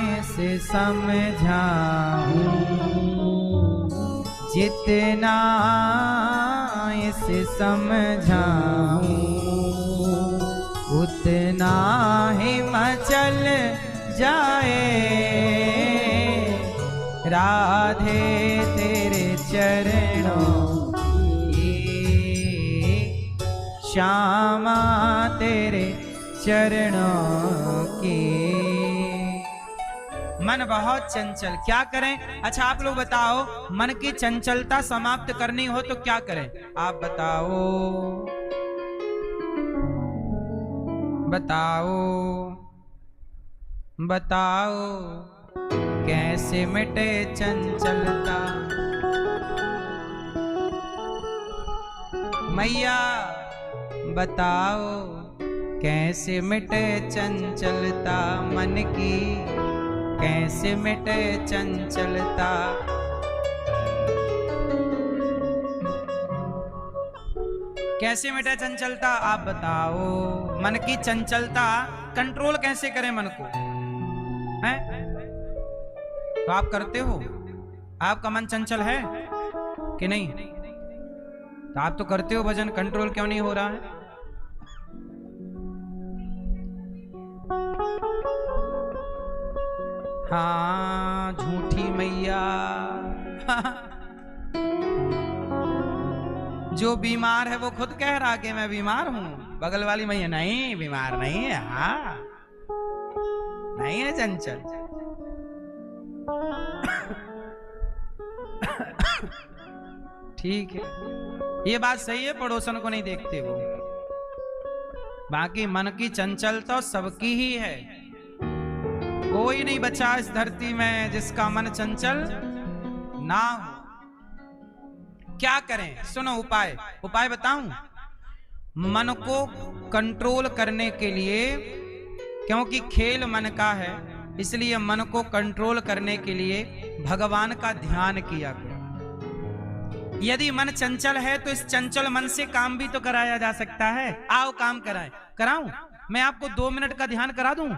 इसे समझाऊं, जितना इसे समझाऊं, उतना ही मचल जाए। राधे तेरे चरणों की, श्यामा तेरे चरणों की। मन बहुत चंचल, क्या करें? अच्छा आप लोग बताओ, मन की चंचलता समाप्त करनी हो तो क्या करें? आप बताओ, बताओ, बताओ, कैसे मिटे चंचलता? मैया बताओ, कैसे मिटे चंचलता मन की, कैसे मिटे चंचलता? कैसे मिटे चंचलता? आप बताओ। मन की चंचलता कंट्रोल कैसे करें मन को? हैं? तो आप करते हो? आपका मन चंचल है कि नहीं? तो आप तो करते हो भजन, कंट्रोल क्यों नहीं हो रहा है? हाँ, झूठी मैया। जो बीमार है वो खुद कह रहा कि मैं बीमार हूं। बगल वाली मैया नहीं, बीमार नहीं है। हाँ, नहीं है चंचल। ठीक है, ये बात सही है, पड़ोसन को नहीं देखते वो। बाकी मन की चंचलता सबकी ही है। कोई नहीं बचा इस धरती में जिसका मन चंचल ना हो। क्या करें? सुनो उपाय, उपाय बताऊं। मन को कंट्रोल करने के लिए, क्योंकि खेल मन का है, इसलिए मन को कंट्रोल करने के लिए भगवान का ध्यान किया करो। यदि मन चंचल है तो इस चंचल मन से काम भी तो कराया जा सकता है। आओ काम कराएं। कराऊं? मैं आपको 2 मिनट का ध्यान करा दूं,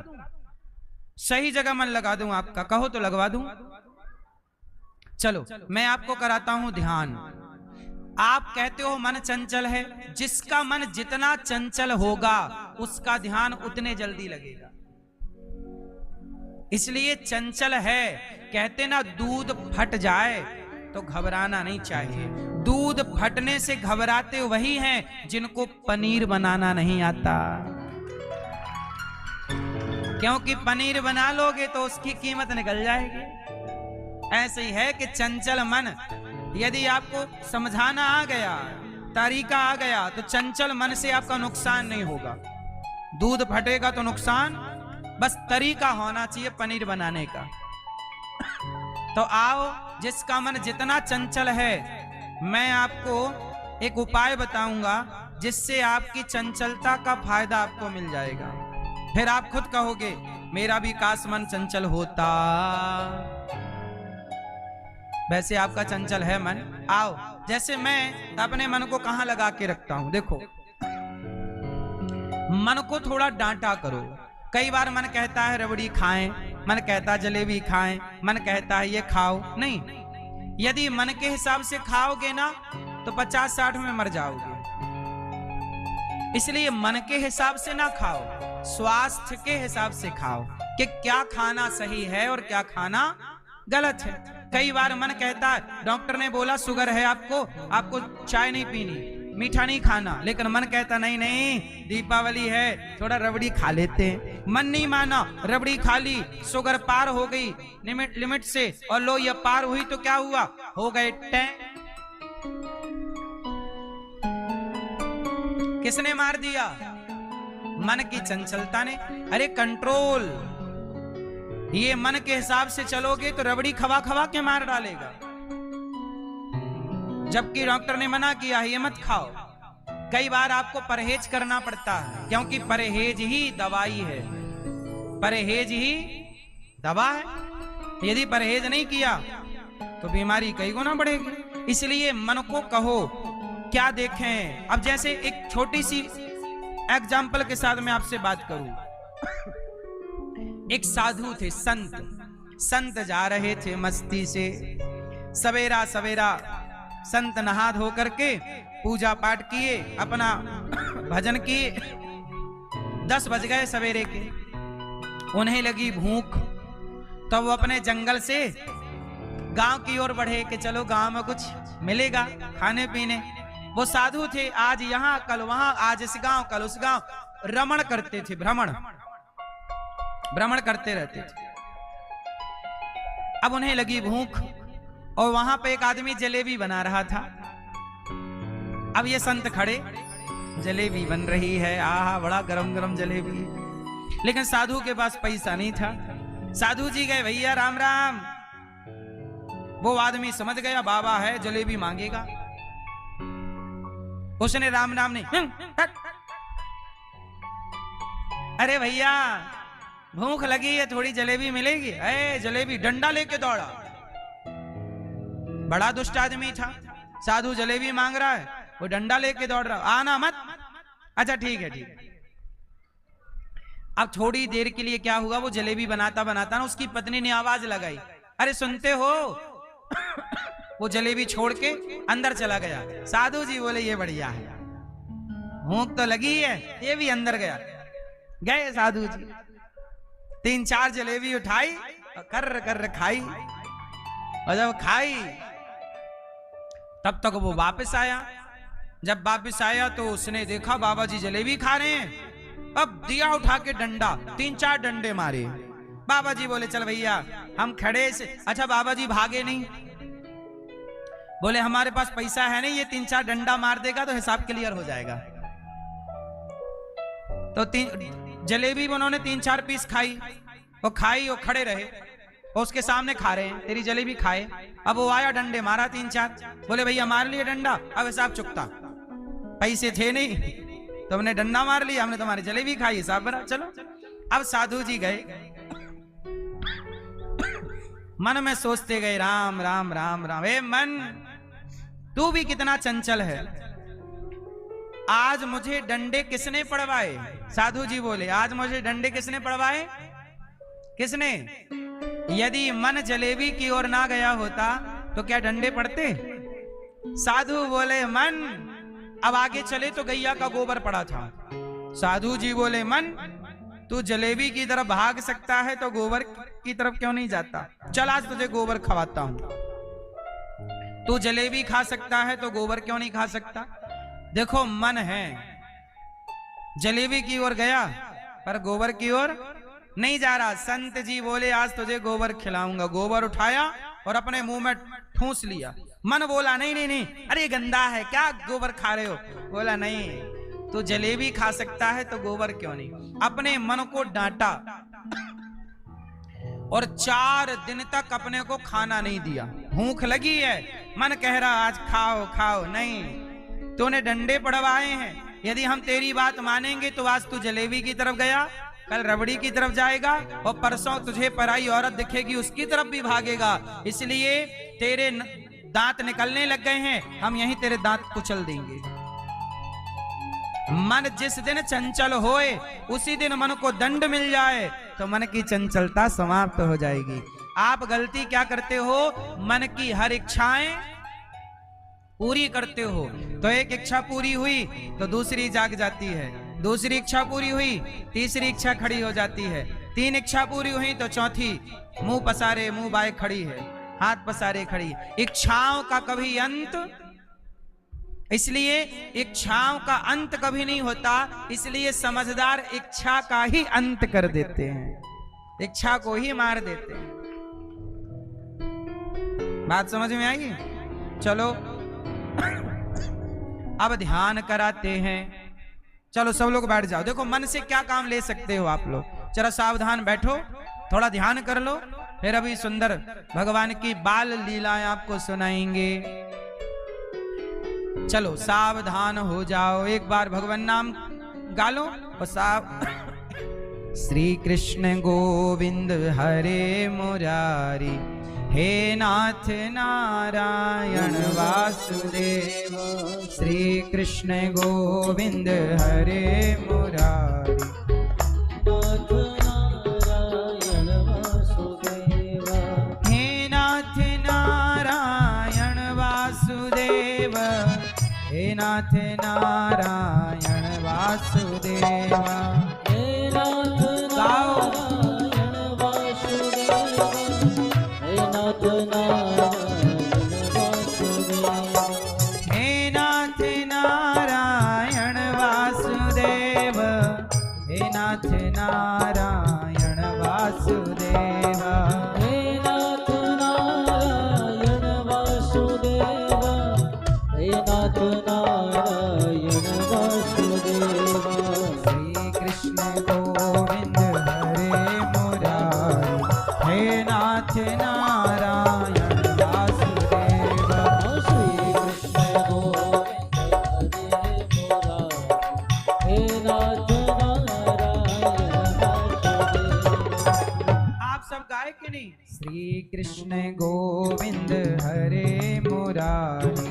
सही जगह मन लगा दूं आपका, कहो तो लगवा दूं। चलो मैं आपको कराता हूं ध्यान। आप कहते हो मन चंचल है, जिसका मन जितना चंचल होगा उसका ध्यान उतने जल्दी लगेगा। इसलिए चंचल है, कहते ना दूध फट जाए तो घबराना नहीं चाहिए। दूध फटने से घबराते वही हैं जिनको पनीर बनाना नहीं आता, क्योंकि पनीर बना लोगे तो उसकी कीमत निकल जाएगी। ऐसे ही है कि चंचल मन, यदि आपको समझाना आ गया, तरीका आ गया, तो चंचल मन से आपका नुकसान नहीं होगा। दूध फटेगा तो नुकसान, बस तरीका होना चाहिए पनीर बनाने का। तो आओ, जिसका मन जितना चंचल है, मैं आपको एक उपाय बताऊंगा, जिससे आपकी चंचलता का फायदा आपको मिल जाएगा। फिर आप खुद कहोगे मेरा भी काश मन चंचल होता। वैसे आपका चंचल है मन, आओ। जैसे मैं अपने मन को कहां लगा के रखता हूं, देखो, मन को थोड़ा डांटा करो। कई बार मन कहता है रबड़ी खाएं, मन कहता है जलेबी खाएं, मन कहता है ये खाओ। नहीं, यदि मन के हिसाब से खाओगे ना तो 50-60 में मर जाओगे। इसलिए मन के हिसाब से ना खाओ, स्वास्थ्य के हिसाब से खाओ कि क्या खाना सही है और क्या खाना गलत है। कई बार मन कहता है डॉक्टर ने बोला शुगर है आपको चाय नहीं पीनी, मीठा नहीं खाना, लेकिन मन कहता नहीं नहीं दीपावली है थोड़ा रबड़ी खा लेते हैं। मन नहीं माना, रबड़ी खा ली, शुगर पार हो गई लिमिट से, और लो ये पार हुई तो क्या हुआ, हो गए टैं। किसने मार दिया? मन की चंचलता ने। अरे कंट्रोल, ये मन के हिसाब से चलोगे तो रबड़ी खवा खवा के मार डालेगा, जबकि डॉक्टर ने मना किया है ये मत खाओ। कई बार आपको परहेज करना पड़ता है, क्योंकि परहेज ही दवाई है, परहेज ही दवा है। यदि परहेज नहीं किया तो बीमारी कई गुना बढ़ेगी। इसलिए मन को कहो क्या देखें। अब जैसे एक छोटी सी एग्जाम्पल के साथ मैं आपसे बात करूं। एक साधु थे, संत जा रहे थे मस्ती से। सवेरा सवेरा संत नहा धो करके पूजा पाठ किए, अपना भजन किए। 10 बज गए सवेरे के। उन्हें लगी भूख, तो वो अपने जंगल से गांव की ओर बढ़े कि चलो गांव में कुछ मिलेगा खाने पीने। वो साधु थे, आज यहाँ कल वहां, आज इस गांव कल उस गांव, रमण करते थे, भ्रमण करते रहते थे। अब उन्हें लगी भूख, और वहां पे एक आदमी जलेबी बना रहा था। अब ये संत खड़े, जलेबी बन रही है, आहा बड़ा गरम गरम जलेबी, लेकिन साधु के पास पैसा नहीं था। साधु जी गए, भैया राम राम। वो आदमी समझ गया बाबा है, जलेबी मांगेगा। उसने राम राम नहीं, अरे भैया भूख लगी है, थोड़ी जलेबी मिलेगी। जलेबी, डंडा लेके दौड़ा। बड़ा दुष्ट आदमी था, साधु जलेबी मांग रहा है, वो डंडा लेके दौड़ रहा, आना मत। अच्छा ठीक है, ठीक है। अब थोड़ी देर के लिए क्या हुआ, वो जलेबी बनाता बनाता ना उसकी पत्नी ने आवाज लगाई, अरे सुनते हो। वो जलेबी छोड़ के अंदर चला गया। साधु जी बोले ये बढ़िया है, भूख तो लगी है, ये भी अंदर गया। गए साधु जी, 3-4 जलेबी उठाई और कर कर खाई। और जब खाई तब तक वो वापस आया। जब वापस आया तो उसने देखा बाबा जी जलेबी खा रहे हैं। अब दिया उठा के डंडा, 3-4 डंडे मारे। बाबा जी बोले चल भैया हम खड़े से। अच्छा बाबा जी भागे नहीं, बोले हमारे पास पैसा है नहीं, ये 3-4 डंडा मार देगा तो हिसाब क्लियर हो जाएगा। तो जलेबी उन्होंने 3-4 पीस खाई, वो खाई, वो खड़े रहे, और उसके सामने खा रहे हैं, तेरी जलेबी खाए। अब वो आया, डंडे मारा 3-4, बोले भैया मार लिए डंडा, अब हिसाब चुकता। पैसे थे नहीं तो हमने डंडा मार लिया, हमने तुम्हारी जलेबी खाई, हिसाब बना, चलो। अब साधु जी गए, मन में सोचते गए राम राम राम राम। हे मन, तू भी कितना चंचल है, आज मुझे डंडे किसने पड़वाए? साधु जी बोले आज मुझे डंडे किसने पड़वाए? किसने? यदि मन जलेबी की ओर ना गया होता तो क्या डंडे पड़ते? साधु बोले मन, अब आगे चले तो गैया का गोबर पड़ा था। साधु जी बोले मन, तू जलेबी की तरफ भाग सकता है तो गोबर की तरफ क्यों नहीं जाता? चल आज तुझे गोबर खवाता हूं। तू जलेबी खा सकता है तो गोबर क्यों नहीं खा सकता? देखो मन है, जलेबी की ओर गया पर गोबर की ओर नहीं जा रहा। संत जी बोले आज तुझे गोबर खिलाऊंगा। गोबर उठाया और अपने मुंह में ठूंस लिया। मन बोला नहीं नहीं नहीं, अरे गंदा है, क्या गोबर खा रहे हो? बोला नहीं, तू जलेबी खा सकता है तो गोबर क्यों नहीं? अपने मन को डांटा और 4 दिन तक अपने को खाना नहीं दिया। भूख लगी है, मन कह रहा आज खाओ खाओ, नहीं, तूने डंडे पड़वाए हैं, यदि हम तेरी बात मानेंगे तो आज तू जलेबी की तरफ गया, कल रबड़ी की तरफ जाएगा और परसों तुझे पराई औरत दिखेगी उसकी तरफ भी भागेगा। इसलिए तेरे दांत निकलने लग गए हैं, हम यहीं तेरे दांत कुचल देंगे। मन जिस दिन चंचल होए उसी दिन मन को दंड मिल जाए तो मन की चंचलता समाप्त हो जाएगी। आप गलती क्या करते हो, मन की हर इच्छाएं पूरी करते हो। तो एक इच्छा पूरी हुई तो दूसरी जाग जाती है, दूसरी इच्छा पूरी हुई तीसरी इच्छा खड़ी हो जाती है, तीन इच्छा पूरी हुई तो चौथी मुंह पसारे मुंह बाए खड़ी है, हाथ पसारे खड़ी। इच्छाओं का कभी अंत, इसलिए इच्छाओं का अंत कभी नहीं होता, इसलिए समझदार इच्छा का ही अंत कर देते हैं, इच्छा को ही मार देते हैं। बात समझ में आई? चलो अब ध्यान कराते हैं। चलो सब लोग बैठ जाओ। देखो मन से क्या काम ले सकते हो आप लोग, जरा सावधान बैठो, थोड़ा ध्यान कर लो। फिर अभी सुंदर भगवान की बाल लीलाएं आपको सुनाएंगे। चलो सावधान हो जाओ, एक बार भगवान नाम गालो और श्री कृष्ण गोविंद हरे मुरारी, हे नाथ नारायण वासुदेव। श्री कृष्ण गोविंद हरे मुरारी, नाथ नारायण वासुदेव। हे नाथ नारायण वासुदेव, हे नाथ नारायण वासुदेव। हे नाथ नारायण वासुदेव, हे नाथ नारायण वासुदेव। हे नाथ नारायण वासुदेव, हे नाथ नारायण वासुदेव। हे नाथ नारायण वासुदेव, हे नाथ नारायण वासुदेव। श्री कृष्ण गोविंद हरे मुरारी, हे नाथ नारायण वासुदेव। श्री कृष्ण गोविंद हरे मुरारी, हे नाथ नारायण वासुदेव। आप सब गाए कि नहीं? श्री कृष्ण गोविंद हरे मुरारी,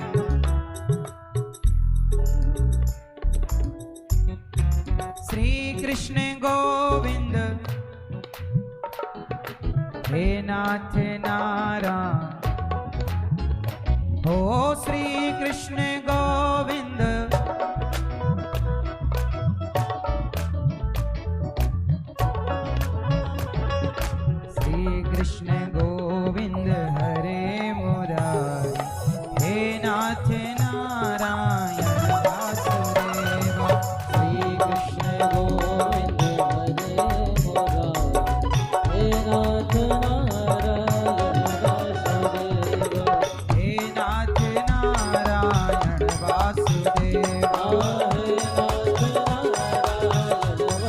श्री कृष्ण गोविंद हे नाथ नारायण। हो श्री कृष्ण गोविंद, श्री कृष्ण गोविंद हरे मुरारी, हे नाथ नारायण वासुदेव। श्री कृष्ण गोविंद हरे मुरारी, हे नाथ नारायण वासुदेव। हे नाथ नारायण वासुदेव। हे नाथ नारायण वासुदेव।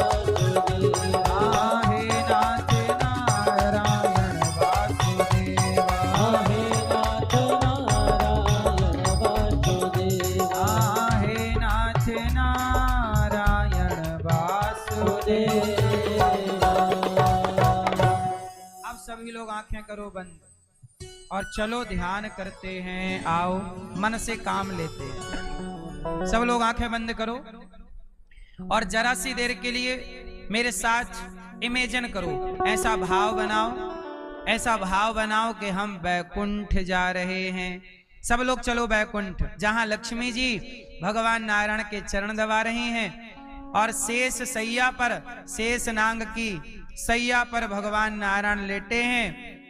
हे नाथ नारायण वासुदेव। हे नाथ नारायण वासुदेव। हे नाथ नारायण वासुदेव। अब सभी लोग आंखें करो बंद और चलो ध्यान करते हैं। आओ मन से काम लेते हैं। सब लोग आंखें बंद करो और जरा सी देर के लिए मेरे साथ इमेजिन करो, ऐसा भाव बनाओ, ऐसा भाव बनाओ कि हम बैकुंठ जा रहे हैं। सब लोग चलो बैकुंठ, जहां लक्ष्मी जी भगवान नारायण के चरण दबा रही हैं और शेष सैया पर, शेष नांग की सैया पर भगवान नारायण लेटे हैं।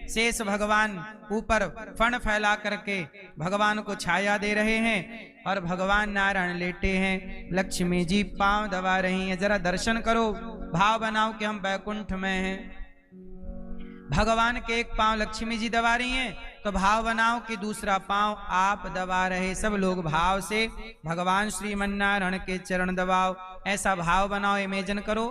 शेष भगवान ऊपर फण फैला करके भगवान को छाया दे रहे हैं और भगवान नारायण लेटे हैं। लक्ष्मी जी पांव दबा रही हैं। जरा दर्शन करो, भाव बनाओ कि हम बैकुंठ में हैं। भगवान के एक पांव लक्ष्मी जी दबा रही हैं तो भाव बनाओ कि दूसरा पांव आप दबा रहे। सब लोग भाव से भगवान श्रीमन्नारायण के चरण दबाओ। ऐसा भाव बनाओ, इमेजिन करो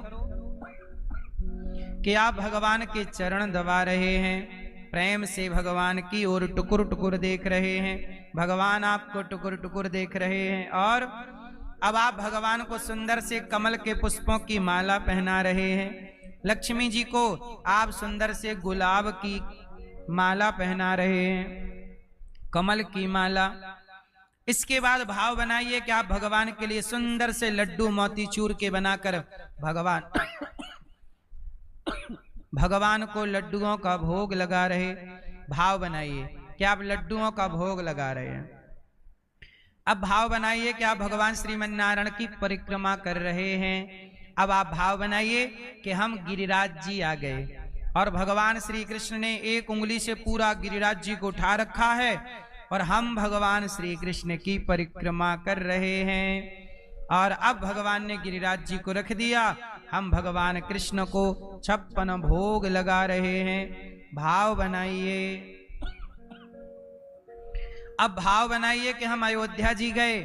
कि आप भगवान के चरण दबा रहे हैं। प्रेम से भगवान की ओर टुकुर टुकुर देख रहे हैं। भगवान आपको टुकुर टुकुर देख रहे हैं और अब आप भगवान को सुंदर से कमल के पुष्पों की माला पहना रहे हैं। लक्ष्मी जी को आप सुंदर से गुलाब की माला पहना रहे हैं, कमल की माला। इसके बाद भाव बनाइए कि आप भगवान के लिए सुंदर से लड्डू मोतीचूर के बनाकर भगवान को लड्डुओं का भोग लगा रहे। भाव बनाइए कि आप लड्डुओं का भोग लगा रहे हैं। अब भाव बनाइए कि आप भगवान श्रीमन नारायण की परिक्रमा कर रहे हैं। अब आप भाव बनाइए कि हम गिरिराज जी आ गए और भगवान श्री कृष्ण ने एक उंगली से पूरा गिरिराज जी को उठा रखा है और हम भगवान श्री कृष्ण की परिक्रमा कर रहे हैं। और अब भगवान ने गिरिराज जी को रख दिया, हम भगवान कृष्ण को 56 भोग लगा रहे हैं। भाव बनाइए। अब भाव बनाइए कि हम अयोध्या जी गए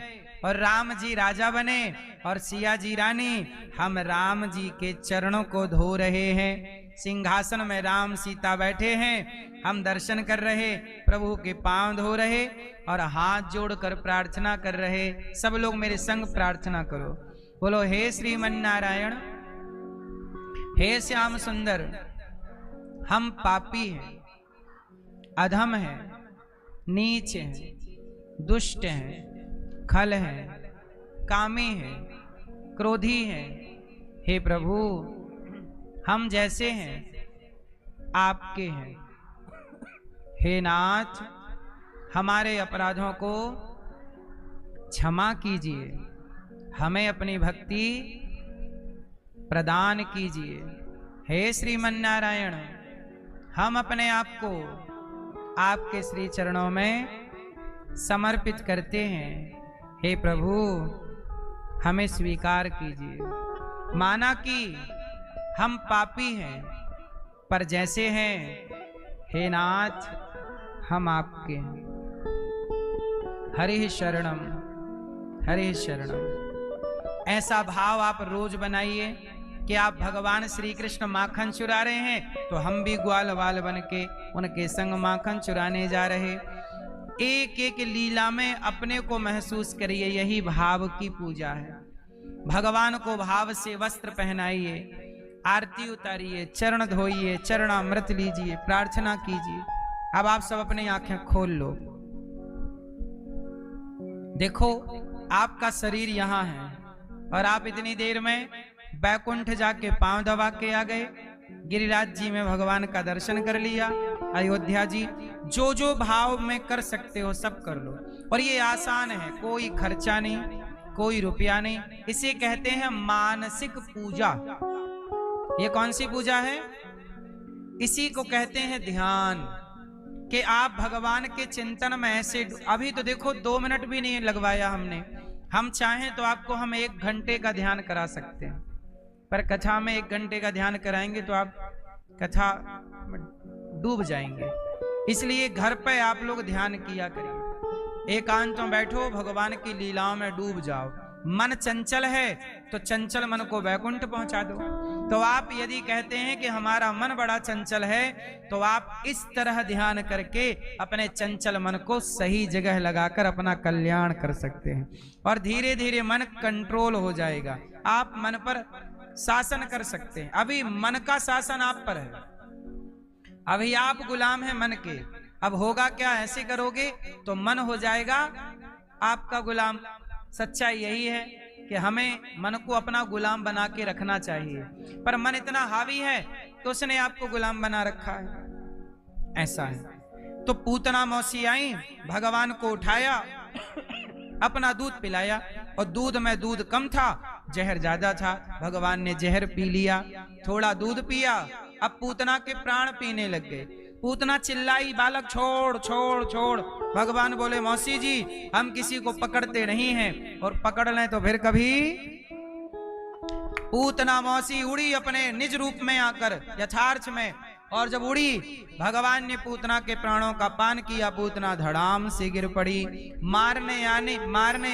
और राम जी राजा बने और सिया जी रानी। हम राम जी के चरणों को धो रहे हैं। सिंहासन में राम सीता बैठे हैं, हम दर्शन कर रहे, प्रभु के पांव धो रहे और हाथ जोड़कर प्रार्थना कर रहे। सब लोग मेरे संग प्रार्थना करो, बोलो हे श्रीमन नारायण, हे श्याम सुंदर, हम पापी हैं, अधम हैं, नीच हैं, दुष्ट हैं, खल हैं, कामी हैं, क्रोधी हैं। हे प्रभु, हम जैसे हैं आपके हैं। हे नाथ, हमारे अपराधों को क्षमा कीजिए, हमें अपनी भक्ति प्रदान कीजिए। हे श्रीमन नारायण, हम अपने आप को आपके श्री चरणों में समर्पित करते हैं। हे प्रभु, हमें स्वीकार कीजिए। माना कि हम पापी हैं, पर जैसे हैं हे नाथ हम आपके हैं। हरि शरणम, हरि शरणम। ऐसा भाव आप रोज बनाइए कि आप भगवान श्री कृष्ण माखन चुरा रहे हैं तो हम भी ग्वाल वाल बन के उनके संग माखन चुराने जा रहे। एक एक लीला में अपने को महसूस करिए, यही भाव की पूजा है। भगवान को भाव से वस्त्र पहनाइए, आरती उतारिए, चरण धोइए, चरणामृत लीजिए, प्रार्थना कीजिए। अब आप सब अपनी आंखें खोल लो। देखो आपका शरीर यहाँ है और आप इतनी देर में बैकुंठ जाके पांव दबा के आ गए, गिरिराज जी में भगवान का दर्शन कर लिया। अयोध्या जी जो जो भाव में कर सकते हो सब कर लो। और ये आसान है, कोई खर्चा नहीं, कोई रुपया नहीं। इसे कहते हैं मानसिक पूजा। ये कौन सी पूजा है? इसी को कहते हैं ध्यान। कि आप भगवान के चिंतन में ऐसे, अभी तो देखो 2 मिनट भी नहीं लगवाया हमने। हम चाहें तो आपको हम 1 घंटे का ध्यान करा सकते हैं, पर कथा में 1 घंटे का ध्यान कराएंगे तो आप कथा डूब जाएंगे। इसलिए घर पे आप लोग ध्यान किया करिए, एकांत में बैठो, भगवान की लीलाओं में डूब जाओ। मन चंचल है तो चंचल मन को वैकुंठ पहुंचा दो। तो आप यदि कहते हैं कि हमारा मन बड़ा चंचल है तो आप इस तरह ध्यान करके अपने चंचल मन को सही जगह लगाकर अपना कल्याण कर सकते हैं और धीरे धीरे मन कंट्रोल हो जाएगा। आप मन पर शासन कर सकते हैं। अभी मन का शासन आप पर है, अभी आप गुलाम हैं मन के। अब होगा क्या, ऐसे करोगे तो मन हो जाएगा आपका गुलाम। सच्चाई यही है कि हमें मन को अपना गुलाम बना के रखना चाहिए, पर मन इतना हावी है तो उसने आपको गुलाम बना रखा है। ऐसा है। तो पूतना मौसी आई, भगवान को उठाया, अपना दूध पिलाया और दूध में दूध कम था, जहर ज्यादा था। भगवान ने जहर पी लिया, थोड़ा दूध पिया। अब पूतना के प्राण पीने लग गए। पूतना चिल्लाई, बालक छोड़ छोड़ छोड़। भगवान बोले मौसी जी हम किसी को पकड़ते नहीं हैं, और पकड़ लें तो फिर कभी। पूतना मौसी उड़ी अपने निज रूप में आकर यथार्थ में, और जब उड़ी भगवान ने पूतना के प्राणों का पान किया। पूतना धड़ाम से गिर पड़ी। मारने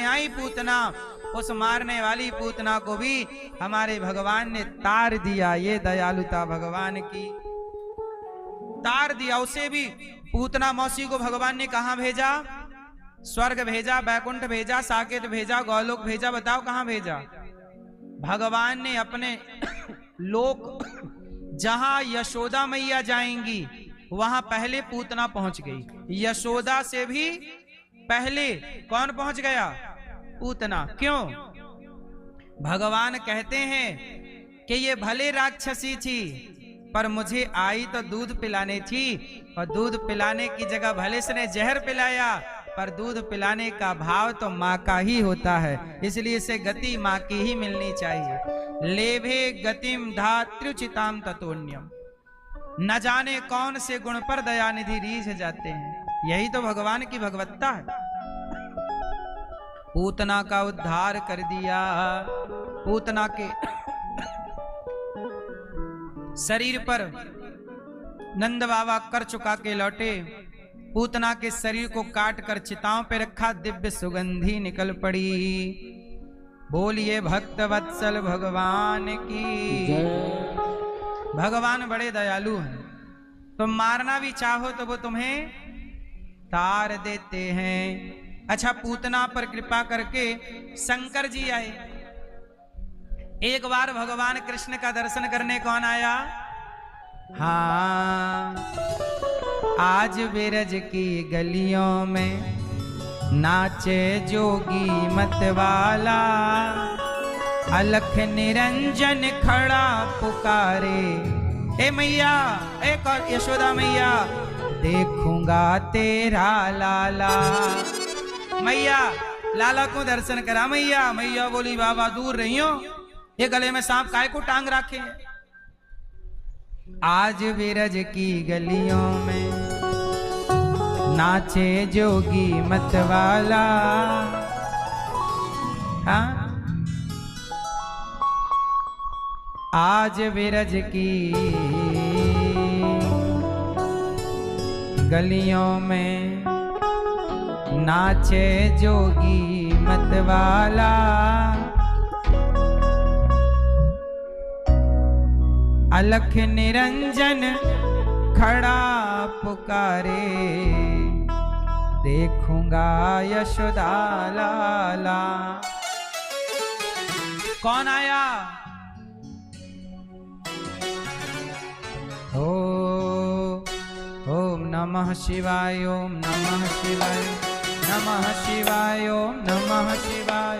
आई पूतना। उस मारने वाली पूतना को भी हमारे भगवान ने तार दिया। ये दयालुता भगवान की, तार दिया उसे भी। पूतना मौसी को भगवान ने कहां भेजा? स्वर्ग भेजा, बैकुंठ भेजा, साकेत भेजा, गौलोक भेजा, बताओ कहां भेजा? भगवान ने अपने लोक जहां यशोदा मैया जाएंगी वहां पहले पूतना पहुंच गई। यशोदा से भी पहले कौन पहुंच गया? पूतना। क्यों? भगवान कहते हैं कि ये भले राक्षसी थी पर मुझे आई तो दूध पिलाने थी, और दूध पिलाने की जगह भले से ने जहर पिलाया, पर दूध पिलाने का भाव तो माँ का ही होता है, इसलिए इसे गति माँ की ही मिलनी चाहिए। लेभे गतिम धात्रुचिताम ततोन्यम। न जाने कौन से गुण पर दयानिधि रीझ जाते हैं, यही तो भगवान की भगवत्ता है। पूतना का उद्धार कर दिया। पूतना के शरीर पर नंद बाबा कर चुका के लौटे। पूतना के शरीर को काट कर चिताओं पे रखा, दिव्य सुगंधी निकल पड़ी। बोलिए भक्त वत्सल भगवान की जय। भगवान बड़े दयालु हैं, तुम मारना भी चाहो तो वो तुम्हें तार देते हैं। अच्छा, पूतना पर कृपा करके शंकर जी आए। एक बार भगवान कृष्ण का दर्शन करने कौन आया? हाँ, आज बिरज की गलियों में नाचे जोगी मतवाला, अलख निरंजन खड़ा पुकारे। ए मैया, एक और यशोदा मैया, देखूंगा तेरा लाला। मैया, लाला को दर्शन करा। मैया, मैया बोली बाबा दूर रही हो, ये गले में सांप काय को टांग रखे। आज बिरज की गलियों में नाचे जोगी मतवाला। हाँ, आज बिरज की गलियों में नाचे जोगी मतवाला, अलख निरंजन खड़ा पुकारे। देखूंगा यशोदा लाला। कौन आया? ओम नमः शिवाय, ओम नमः शिवाय, नमः शिवाय, ओम नमः शिवाय,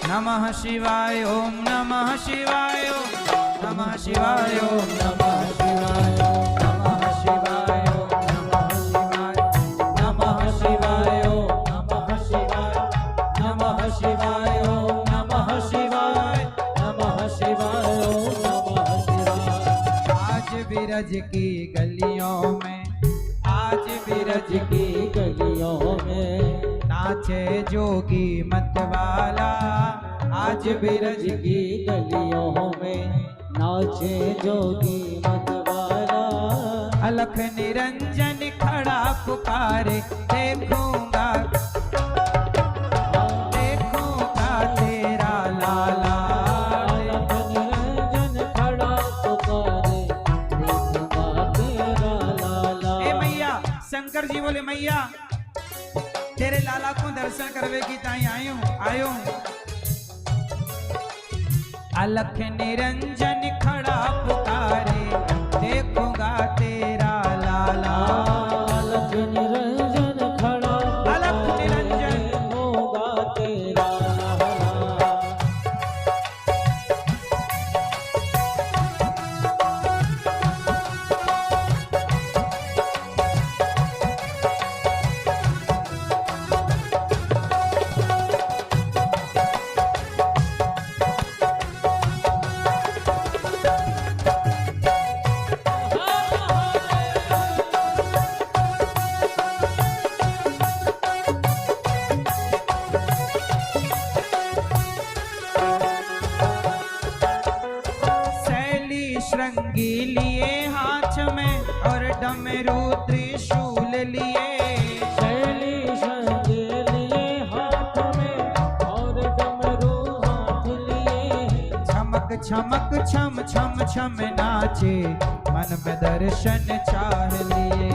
नमः शिवाय, ओम नमः शिवाय, नमः शिवाय, ओम नमः शिवाय, नमः शिवाय, नमः शिवाय, नमः शिवाय, नमः शिवाय, नमः शिवाय, नमः शिवाय, नमः शिवाय। आज बिरज की गलियों में, आज बिरज की गलियों में नाचे जोगी मतवाला। आज बिरज की गलियों में नाचे जोगी मतवाला, अलख निरंजन खड़ा पुकारे। देखूंगा, देखूंगा तेरा लाला। अलख निरंजन खड़ा पुकारे, देखूंगा तेरा लाला। ए मैया, शंकर जी बोले मैया तेरे लाला को दर्शन करवे की ताई आयो। अलख निरंजन खड़ा पुकारे, देखूंगा तेरा लाला। अलख निरंजन खड़ा, अलख निरंजन होगा तेरा लाला। श्रृंगी लिए हाथ में और डमरू त्रिशूल लिए। शैली श्रृंगी लिए हाथ में और डमरू हाथ लिए। चमक चमक छम छम छम नाचे, मन में दर्शन चाह लिए।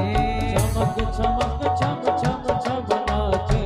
चमक चमक छम छम छम नाचे,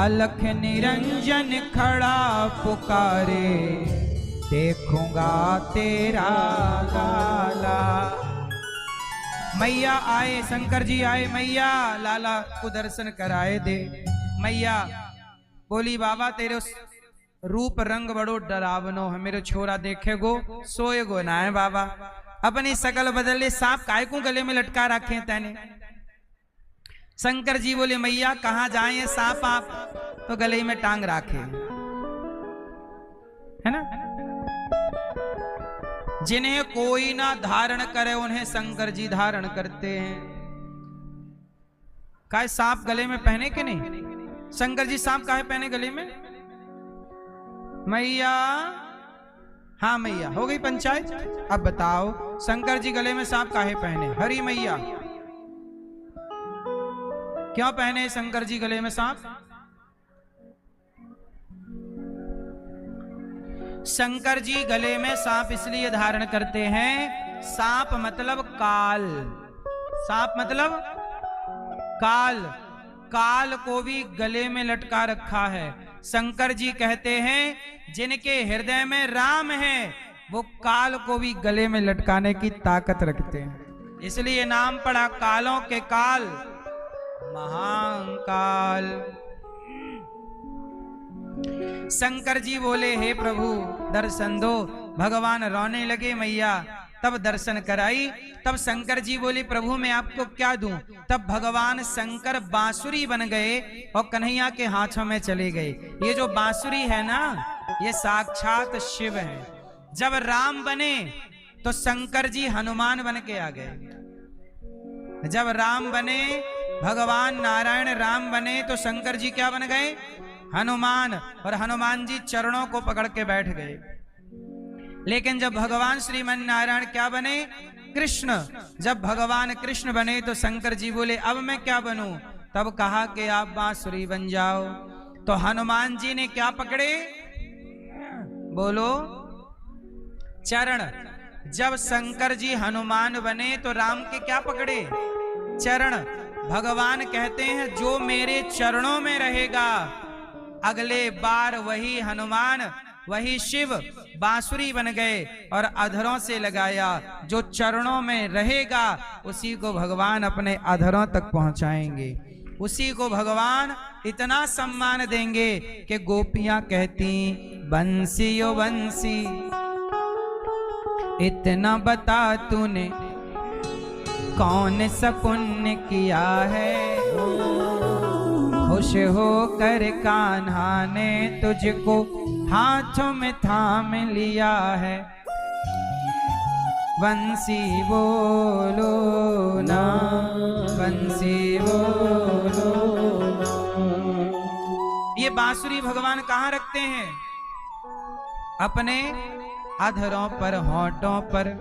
अलख निरंजन खड़ा पुकारे, देखूंगा तेरा लाला। मैया आए, शंकर जी आए, मैया लाला को दर्शन कराए दे। मैया बोली बाबा तेरे रूप रंग बड़ो डरावनो है, मेरे छोरा देखे गो सोए गो ना है बाबा। अपनी शकल बदले, सांप काय को गले में लटका रखे तैने। शंकर जी बोले मैया कहां जाए ये सांप आप, तो गले में टांग राखे है ना। जिन्हें कोई ना धारण करे उन्हें शंकर जी धारण करते हैं। काय सांप गले में पहने के नहीं? शंकर जी सांप काहे पहने गले में? मैया, हाँ मैया हो गई पंचायत। अब बताओ शंकर जी गले में सांप काहे पहने? हरी मैया क्यों पहने शंकर जी गले में सांप? शंकर जी गले में सांप इसलिए धारण करते हैं, सांप मतलब काल, सांप मतलब काल, काल को भी गले में लटका रखा है। शंकर जी कहते हैं जिनके हृदय में राम है वो काल को भी गले में लटकाने की ताकत रखते हैं, इसलिए नाम पड़ा कालों के काल महाकाल। शंकर जी बोले हे प्रभु दर्शन दो। भगवान रोने लगे, मैया तब दर्शन कराई। तब शंकर जी बोले प्रभु मैं आपको क्या दूं? तब भगवान शंकर बांसुरी बन गए और कन्हैया के हाथों में चले गए। ये जो बांसुरी है ना, ये साक्षात शिव है। जब राम बने तो शंकर जी हनुमान बन के आ गए। जब राम बने, भगवान नारायण राम बने, तो शंकर जी क्या बन गए? हनुमान। और हनुमान जी चरणों को पकड़ के बैठ गए। लेकिन जब भगवान श्रीमन नारायण क्या बने? कृष्ण। जब भगवान कृष्ण बने तो शंकर जी बोले अब मैं क्या बनूं? तब कहा कि आप बांसुरी बन जाओ। तो हनुमान जी ने क्या पकड़े? बोलो, चरण। जब शंकर जी हनुमान बने तो राम के क्या पकड़े? चरण। भगवान कहते हैं जो मेरे चरणों में रहेगा अगले बार वही हनुमान, वही शिव बांसुरी बन गए और अधरों से लगाया। जो चरणों में रहेगा उसी को भगवान अपने अधरों तक पहुंचाएंगे, उसी को भगवान इतना सम्मान देंगे कि गोपियां कहती बंसी ओ बंसी इतना बता तूने कौन सा पुण्य किया है, खुश होकर कान्हा ने तुझको हाथों में थाम लिया है। बंसी बोलो ना, बंसी बोलो ना। ये बांसुरी भगवान कहाँ रखते हैं? अपने अधरों पर, होंठों पर।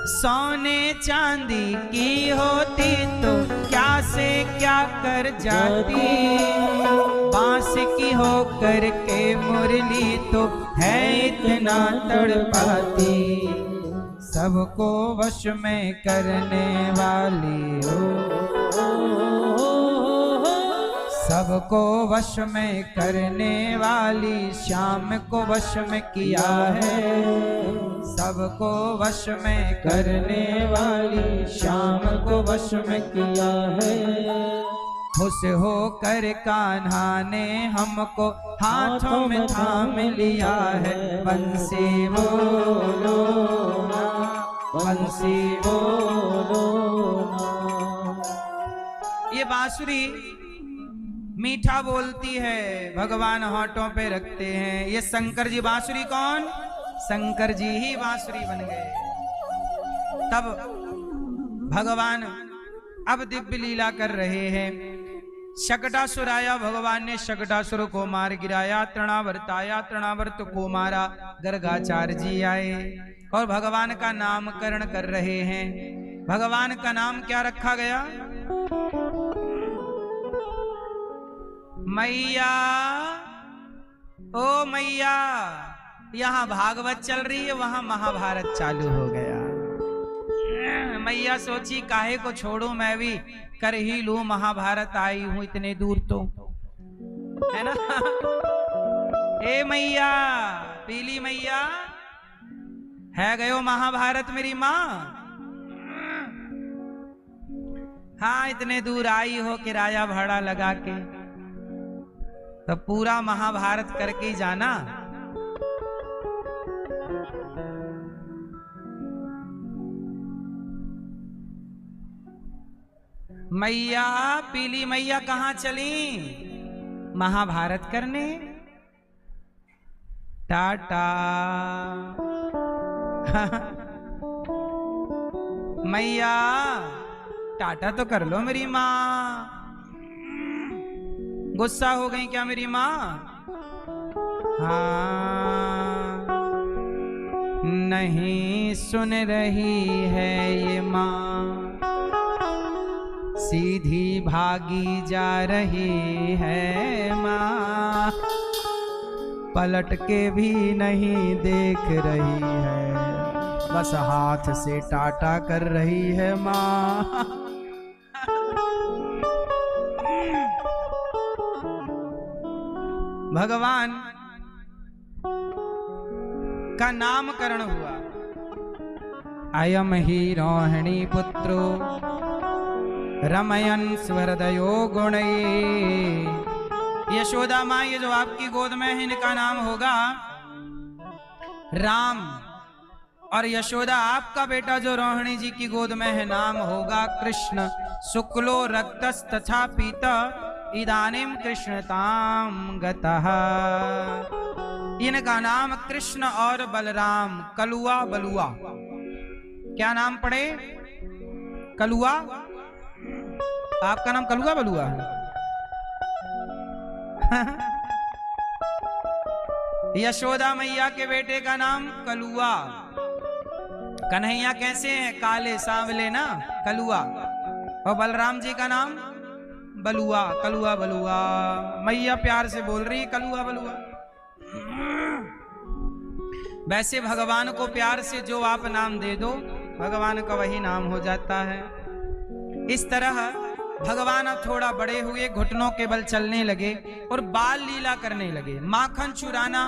सोने चांदी की होती तो क्या से क्या कर जाती, बांस की होकर के मुरली तो है इतना तड़पाती। सबको वश में करने वाली हो, सबको वश में करने वाली श्याम को वश में किया है। सबको वश में करने वाली श्याम को वश में किया है। खुश होकर कान्हा ने हमको हाथों में थाम लिया है। बंसी बोलो ना, बंसी बोलो ना। ये बांसुरी मीठा बोलती है, भगवान होठों पे रखते हैं। ये शंकर जी बांसुरी कौन? शंकर जी ही बांसुरी बन गए। तब भगवान अब दिव्य लीला कर रहे हैं। शकटासुर आया, भगवान ने शकटासुर को मार गिराया। तृणावर्त आया, तृणावर्त को मारा। गर्गाचार्य जी आए और भगवान का नामकरण कर रहे हैं। भगवान का नाम क्या रखा गया? मैया, ओ मैया। यहाँ भागवत चल रही है, वहां महाभारत चालू हो गया। मैया सोची काहे को छोड़ू, मैं भी कर ही लूं, महाभारत आई हूं इतने दूर तो। है ना। ए मैया, पीली मैया, है गयो महाभारत मेरी माँ। हाँ, इतने दूर आई हो किराया भाड़ा लगा के, तो पूरा महाभारत करके ही जाना। मैया, पीली मैया कहाँ चली? महाभारत करने। टाटा। मैया, टाटा तो कर लो मेरी माँ। गुस्सा हो गई क्या मेरी माँ? हाँ, नहीं सुन रही है ये माँ, सीधी भागी जा रही है माँ, पलट के भी नहीं देख रही है, बस हाथ से टाटा कर रही है माँ। भगवान का नामकरण हुआ। अयम ही रोहिणी पुत्रो रमयन स्वहृदयो गुणये। यशोदा माँ, ये जो आपकी गोद में है इनका नाम होगा राम, और यशोदा आपका बेटा जो रोहिणी जी की गोद में है नाम होगा कृष्ण। शुक्लो रक्तस तथा पीता इदानीम कृष्णताम गतः। इनका नाम कृष्ण और बलराम, कलुआ बलुआ। क्या नाम पड़े? कलुआ। आपका नाम कलुआ बलुआ है? यशोदा मैया के बेटे का नाम कलुआ। कन्हैया कैसे हैं? काले सांवले ना, कलुआ। और बलराम जी का नाम बलुआ, कलुआ बलुआ। मैया प्यार से बोल रही कलुआ बलुआ। वैसे भगवान को प्यार से जो आप नाम दे दो, भगवान का वही नाम हो जाता है। इस तरह भगवान अब थोड़ा बड़े हुए, घुटनों के बल चलने लगे और बाल लीला करने लगे। माखन चुराना,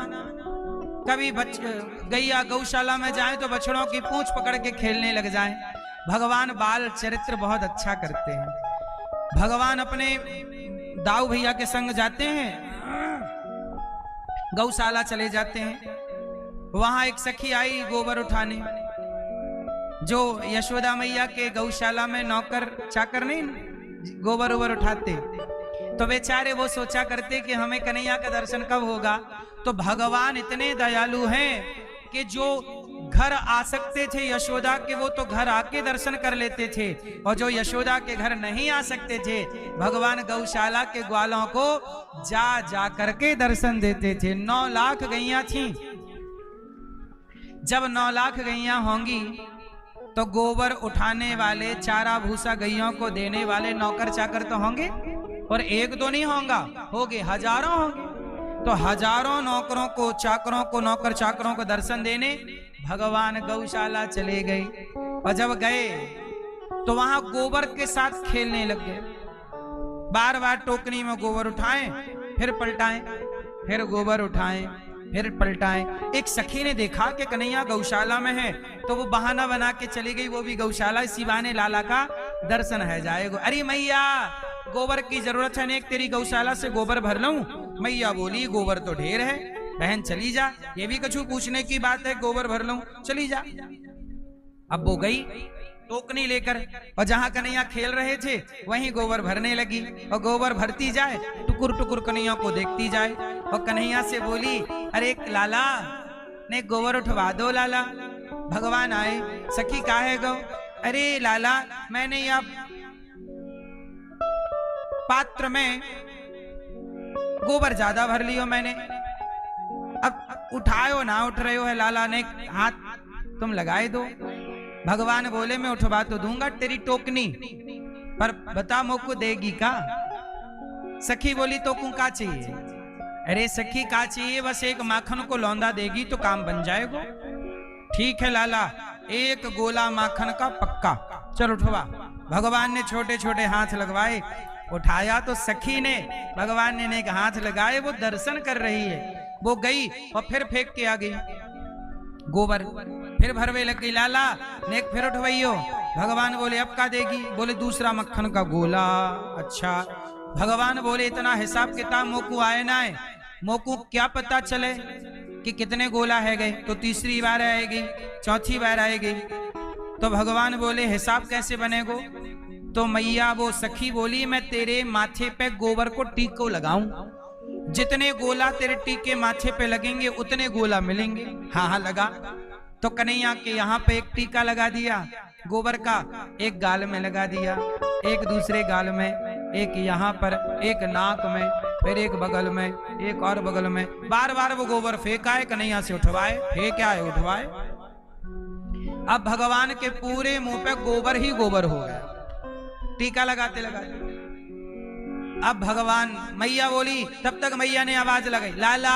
कभी गैया गौशाला में जाएं तो बछड़ों की पूंछ पकड़ के खेलने लग जाएं। भगवान बाल चरित्र बहुत अच्छा करते हैं। भगवान अपने दाऊ भैया के संग जाते हैं, गौशाला चले जाते हैं। वहां एक सखी आई गोबर उठाने, जो यशोदा मैया के गौशाला में नौकर चाकर नहीं गोबर ओबर उठाते, तो बेचारे वो सोचा करते कि हमें कन्हैया का दर्शन कब होगा। तो भगवान इतने दयालु हैं कि जो घर आ सकते थे यशोदा के, वो तो घर आके दर्शन कर लेते थे, और जो यशोदा के घर नहीं आ सकते थे, भगवान गौशाला के ग्वालों को जा जा करके दर्शन देते थे। 9 लाख गैया थीं। जब 9 लाख गैया होंगी तो गोबर उठाने वाले, चारा भूसा गैयों को देने वाले नौकर चाकर तो होंगे, और एक दो नहीं होंगे, हजारों होंगे। तो हजारों नौकरों को, चाकरों को, नौकर चाकरों को दर्शन देने भगवान गौशाला चले गए। और जब गए तो वहां गोबर के साथ खेलने लग गए। बार बार टोकरी में गोबर उठाएं, फिर पलटाएं, फिर गोबर उठाएं, फिर पलटाएं। एक सखी ने देखा कि कन्हैया गौशाला में है, तो वो बहाना बना के चली गई, वो भी गौशाला, इसी बहाने लाला का दर्शन है जाएगा। अरे मैया, गोबर की जरूरत है, एक तेरी गौशाला से गोबर भर लूं? मैया बोली गोबर तो ढेर है बहन, चली जा, ये भी कछु पूछने की बात है, गोबर भर लूं, चली जा। अब वो गई टोकनी लेकर, और जहां कन्हैया खेल रहे थे वहीं गोबर भरने लगी, और गोबर भरती जाए, टुकुर टुकुर कन्हैया को देखती जाए, और कन्हैया से बोली, अरे लाला ने गोबर उठवा दो लाला। भगवान आए, सखी काहे गो? अरे लाला, मैंने यह पात्र में गोबर ज्यादा भर लियो मैंने, अब उठायो ना उठ रहे हो है लाला ने, हाथ तुम लगाए दो। भगवान बोले, मैं उठवा तो दूंगा तेरी टोकनी, पर बता मोको देगी का? सखी बोली, तो को का चाहिए? अरे सखी का चाहिए? बस एक माखन को लौंदा देगी तो काम बन जाएगा। ठीक है लाला, एक गोला माखन का पक्का, चल उठवा। भगवान ने छोटे छोटे हाथ लगवाए, उठाया तो सखी ने, भगवान ने एक हाथ लगाए, वो दर्शन कर रही है। वो गई और फिर फेंक के आ गई गोबर, फिर भरवे लग गई। लाला नेक फिर उठवाइयो। भगवान बोले अब का देगी? बोले दूसरा मक्खन का गोला। अच्छा। भगवान बोले इतना हिसाब किताब मोकू आए ना है, मोकू क्या पता चले कि कितने गोला है गए। तो तीसरी बार आएगी, चौथी बार आएगी। तो भगवान बोले हिसाब कैसे बनेगो? तो मैया वो सखी बोली मैं तेरे माथे पे गोबर को टीको लगाऊं, जितने गोला तेरे टीके माथे पे लगेंगे उतने गोला मिलेंगे। हाँ हाँ लगा। तो कन्हैया के यहाँ पे एक टीका लगा दिया गोबर का, एक गाल में लगा दिया, एक दूसरे गाल में, एक यहाँ पर, एक नाक में, फिर एक बगल में, एक और बगल में। बार बार वो गोबर फेंकाए, कन्हैया से उठवाए, फेंका है उठवाए। अब भगवान के पूरे मुंह पे गोबर ही गोबर हो गया, टीका लगाते लगाते। अब भगवान, मैया बोली, तब तक मैया ने आवाज लगाई, लाला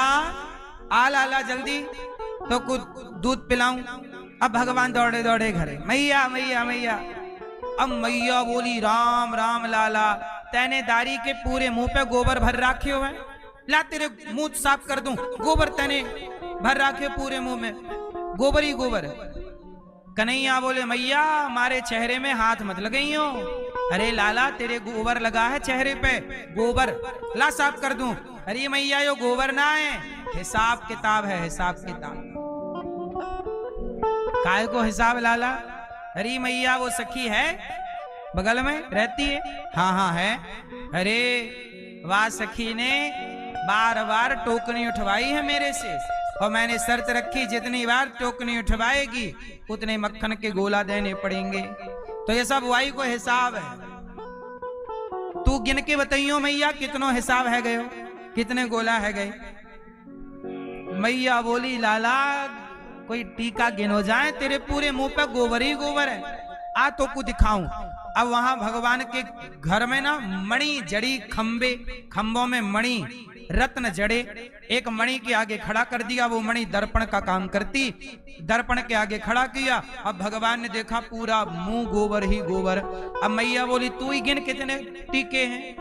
आ लाला जल्दी तो कुछ दूध पिलाऊं। अब भगवान दौड़े दौड़े घरे, मैया मैया मैया। अब मैया बोली, राम राम लाला, तैने दारी के पूरे मुंह पे गोबर भर राखे हुए, ला तेरे मुंह साफ कर दूं। गोबर तैने भर राखे पूरे मुंह में, गोबर ही गोबर। कन्हैया बोले, मैया हमारे चेहरे में हाथ मत लगाइयो। अरे लाला तेरे गोबर लगा है चेहरे पे, गोबर ला साफ कर दूं। अरे मैया यो गोबर ना है, हिसाब किताब है, हिसाब किताब। काय को हिसाब लाला? अरे मैया वो सखी है बगल में रहती है। हाँ हाँ है। अरे वाह, सखी ने बार बार टोकनी उठवाई है मेरे से, और मैंने शर्त रखी जितनी बार टोकनी उठवाएगी उतने मक्खन के गोला देने पड़ेंगे। तो ये सब वाई को हिसाब है। तू गिन के बताइयो मैया कितनो हिसाब है गयो, कितने गोला है गए। मैया बोली, लाला कोई टीका गिनो जाए, तेरे पूरे मुंह पे गोबर ही गोबर है, आ तो को दिखाऊं। अब वहां भगवान के घर में ना मणि जड़ी, खंबे खंबों में मणि रत्न जड़े, एक मणि के आगे खड़ा कर दिया, वो मणि दर्पण का काम करती, दर्पण के आगे खड़ा किया। अब भगवान ने देखा पूरा मुंह गोबर ही गोबर। अब मैया बोली, तू ही गिन कितने टीके हैं।